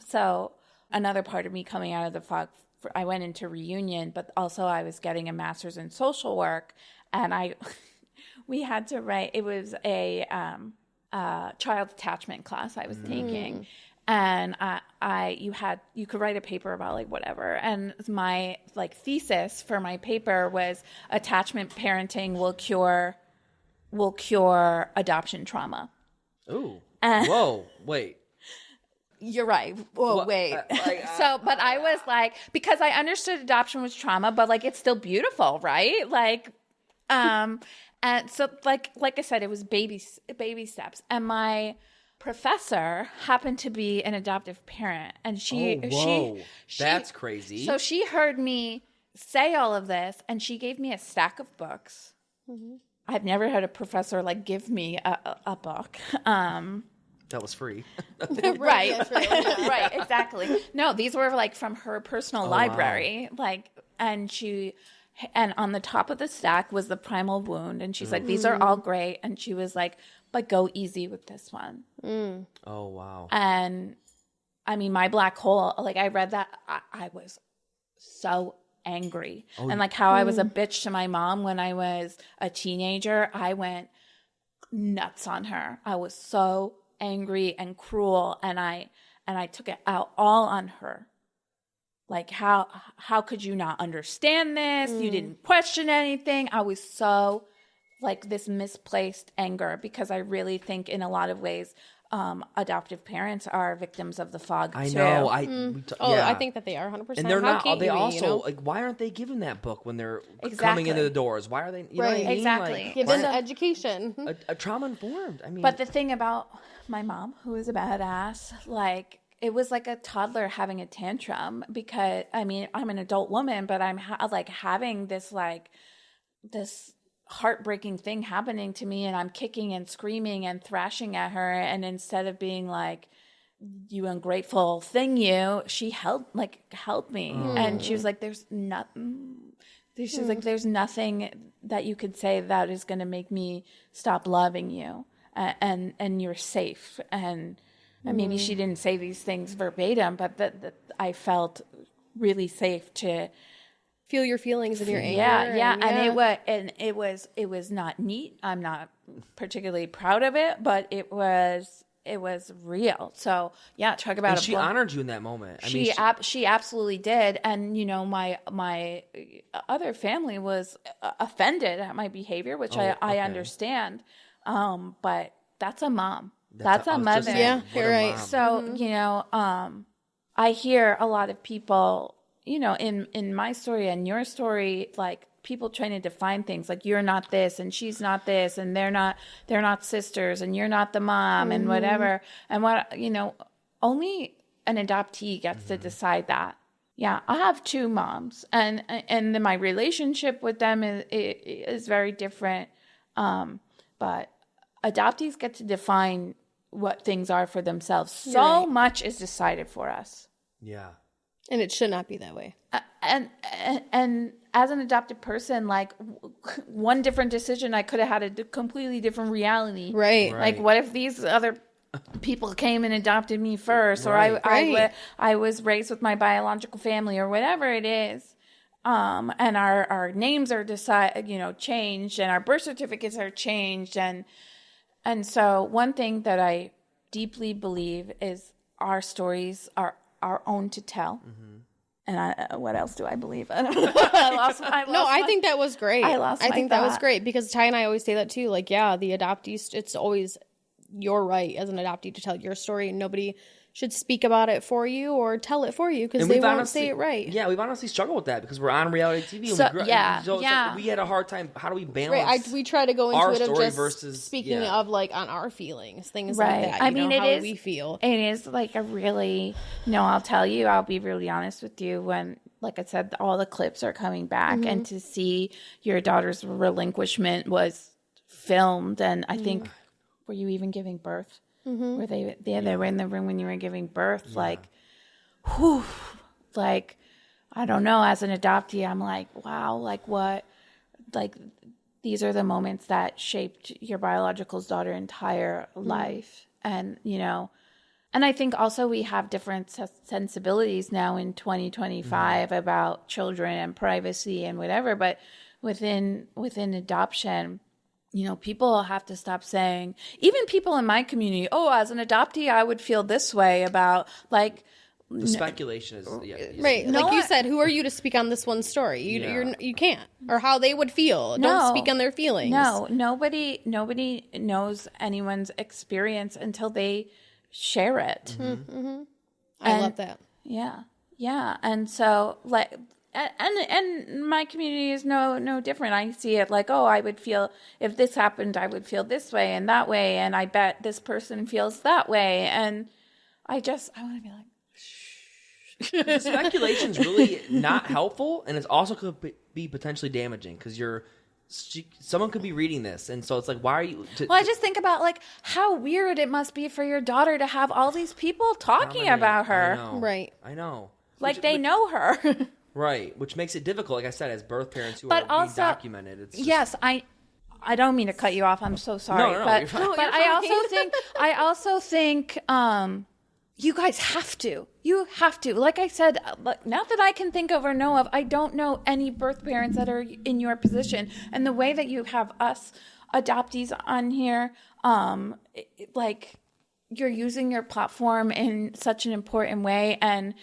so another part of me coming out of the fog, I went into reunion, but also I was getting a master's in social work, and we had to write, it was a child attachment class I was taking. And you could write a paper about whatever. And my thesis for my paper was attachment parenting will cure adoption trauma. Ooh. Whoa, wait. You're right. Whoa, wait. But I was because I understood adoption was trauma, but it's still beautiful, right? And so like I said, it was baby steps. And my professor happened to be an adoptive parent, and she that's crazy. So she heard me say all of this, and she gave me a stack of books. I've never had a professor give me a book. That was free. Right. Right, exactly. No, these were from her personal library. Wow. And on the top of the stack was the primal wound, and she's like, these are all great, and she was like, but go easy with this one. Oh, wow. And I mean, my black hole, I read that, I was so angry. And how I was a bitch to my mom when I was a teenager, I went nuts on her. I was so angry and cruel, and I took it out all on her. How could you not understand this? You didn't question anything. I was so this misplaced anger, because I really think in a lot of ways adoptive parents are victims of the fog too. I know. I think that they are 100%. And they're not. They also why aren't they given that book when they're coming into the doors? Why are they? You know what I mean? Exactly. Give them education. A trauma informed. I mean, but the thing about my mom, who is a badass, it was like a toddler having a tantrum, because I mean, I'm an adult woman, but I'm having this this heartbreaking thing happening to me, and I'm kicking and screaming and thrashing at her, and instead of being you ungrateful thing, she held me. And she was like, there's nothing that you could say that is going to make me stop loving you, and you're safe. And maybe she didn't say these things verbatim, but that I felt really safe to feel your feelings and your anger. And it was not neat. I'm not particularly proud of it, but it was real. So yeah, talk about. And she honored you in that moment. She absolutely did. And my other family was offended at my behavior, which I understand. But that's a mom. That's a mother. Yeah, you're right. So I hear a lot of people, in my story and your story, like people trying to define things like you're not this and she's not this and they're not sisters and you're not the mom and whatever. And only an adoptee gets to decide that. Yeah, I have two moms and then my relationship with them is very different. But adoptees get to define what things are for themselves. So much is decided for us. Yeah. And it should not be that way. And as an adopted person, like one different decision, I could have had a completely different reality. Right. Like, what if these other people came and adopted me first, or I was raised with my biological family, or whatever it is. And our names are changed, and our birth certificates are changed, and so one thing that I deeply believe is our stories are our own to tell. Mm-hmm. And what else do I believe? I think that was great. I think that was great because Ty and I always say that too. Like, yeah, the adoptees, it's always your right as an adoptee to tell your story, and nobody should speak about it for you or tell it for you because they won't say it right. Yeah, we've honestly struggled with that because we're on reality TV. So, we had a hard time. How do we balance? We try to go into it of just versus speaking of like on our feelings, things like that. How we feel. It is like a really, I'll tell you, I'll be really honest with you when, like I said, all the clips are coming back and to see your daughter's relinquishment was filmed. And I think, were you even giving birth? Mm-hmm. Were they were in the room when you were giving birth? Yeah. Like, whew, like, I don't know. As an adoptee, I'm like, wow, like what? Like, these are the moments that shaped your biological's daughter's entire life. And, and I think also we have different sensibilities now in 2025 about children and privacy and whatever. But within adoption, people have to stop saying, even people in my community, as an adoptee, I would feel this way about, like... The speculation is... Right. Like you said, who are you to speak on this one story? You can't. Or how they would feel. Don't speak on their feelings. No, nobody knows anyone's experience until they share it. Mm-hmm. Mm-hmm. I love that. Yeah. Yeah. And so, like... And my community is no different. I see it like, I would feel, if this happened, I would feel this way and that way, and I bet this person feels that way, and I want to be like, shh. The speculation is really not helpful, and it also could be potentially damaging because someone could be reading this, and so it's like, why are you? Well, I just think about like how weird it must be for your daughter to have all these people talking about her. Right. I know. Like they know her. Right, which makes it difficult, like I said, as birth parents who are being documented. It's just... Yes, I don't mean to cut you off. I'm so sorry. No, you're fine. But I also think you guys have to. You have to. Like I said, not that I can think of or know of, I don't know any birth parents that are in your position. And the way that you have us adoptees on here, you're using your platform in such an important way, and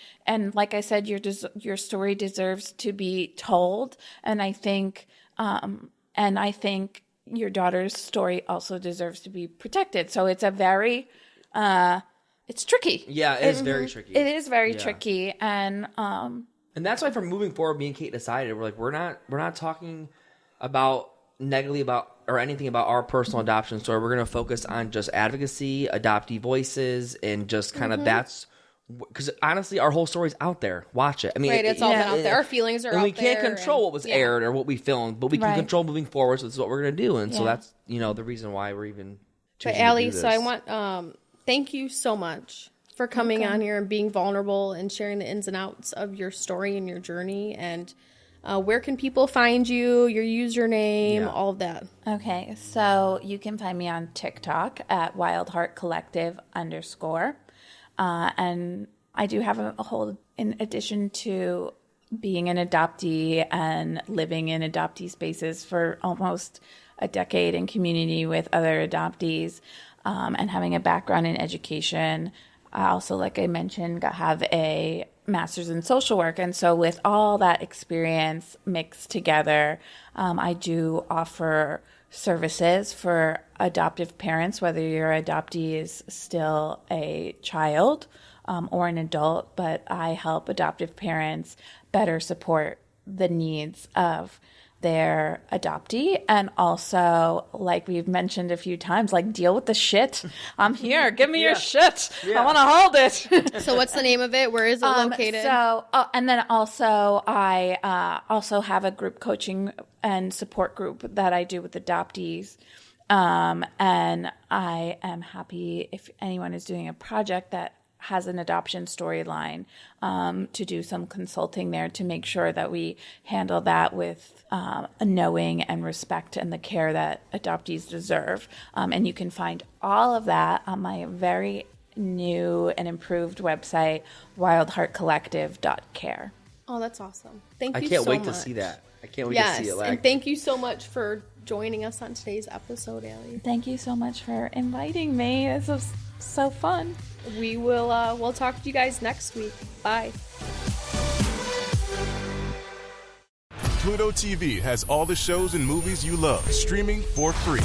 like I said, your story deserves to be told, and I think your daughter's story also deserves to be protected. So it's a very it's tricky. Yeah, it is very tricky. It is very tricky, and that's why, for moving forward, me and Kate decided we're not talking about negatively about or anything about our personal adoption story. We're going to focus on just advocacy, adoptee voices, and just kind of that's because honestly, our whole story's out there. Watch it. I mean, it's all been out there. Our feelings are out there. And we can't control what was aired or what we filmed, but we can control moving forward. So this is what we're going to do, and so that's the reason why we're even choosing to Allie, do this. so I want thank you so much for coming on here and being vulnerable and sharing the ins and outs of your story and your journey. And where can people find you, your username, all of that? Okay, so you can find me on TikTok at wildheartcollective_. And I do have a whole, in addition to being an adoptee and living in adoptee spaces for almost a decade in community with other adoptees, and having a background in education. I also, like I mentioned, have a master's in social work. And so with all that experience mixed together, I do offer services for adoptive parents, whether your adoptee is still a child or an adult, but I help adoptive parents better support the needs of their adoptee, and also, like we've mentioned a few times, like deal with the shit. I'm here. Give me your shit. I want to hold it. So what's the name of it? Where is it located? And then also I also have a group coaching and support group that I do with adoptees. And I am happy if anyone is doing a project that has an adoption storyline, to do some consulting there to make sure that we handle that with a knowing and respect and the care that adoptees deserve. And you can find all of that on my very new and improved website, wildheartcollective.care. Oh, that's awesome. Thank you so much. I can't wait to see that. I can't wait to see it. And thank you so much for joining us on today's episode, Allie. Thank you so much for inviting me. This was so fun. We will we'll talk to you guys next week. Bye. Pluto TV has all the shows and movies you love streaming for free.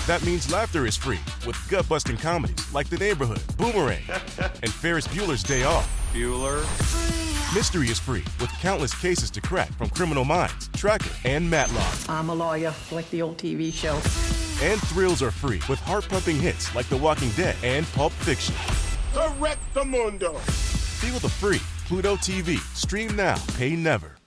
That means laughter is free with gut-busting comedies like The Neighborhood, Boomerang, and Ferris Bueller's Day Off. Bueller. Mystery is free with countless cases to crack from Criminal Minds, Tracker, and Matlock. I'm a lawyer, like the old TV show. And thrills are free with heart-pumping hits like The Walking Dead and Pulp Fiction. Correctamundo. Feel the free Pluto TV. Stream now, pay never.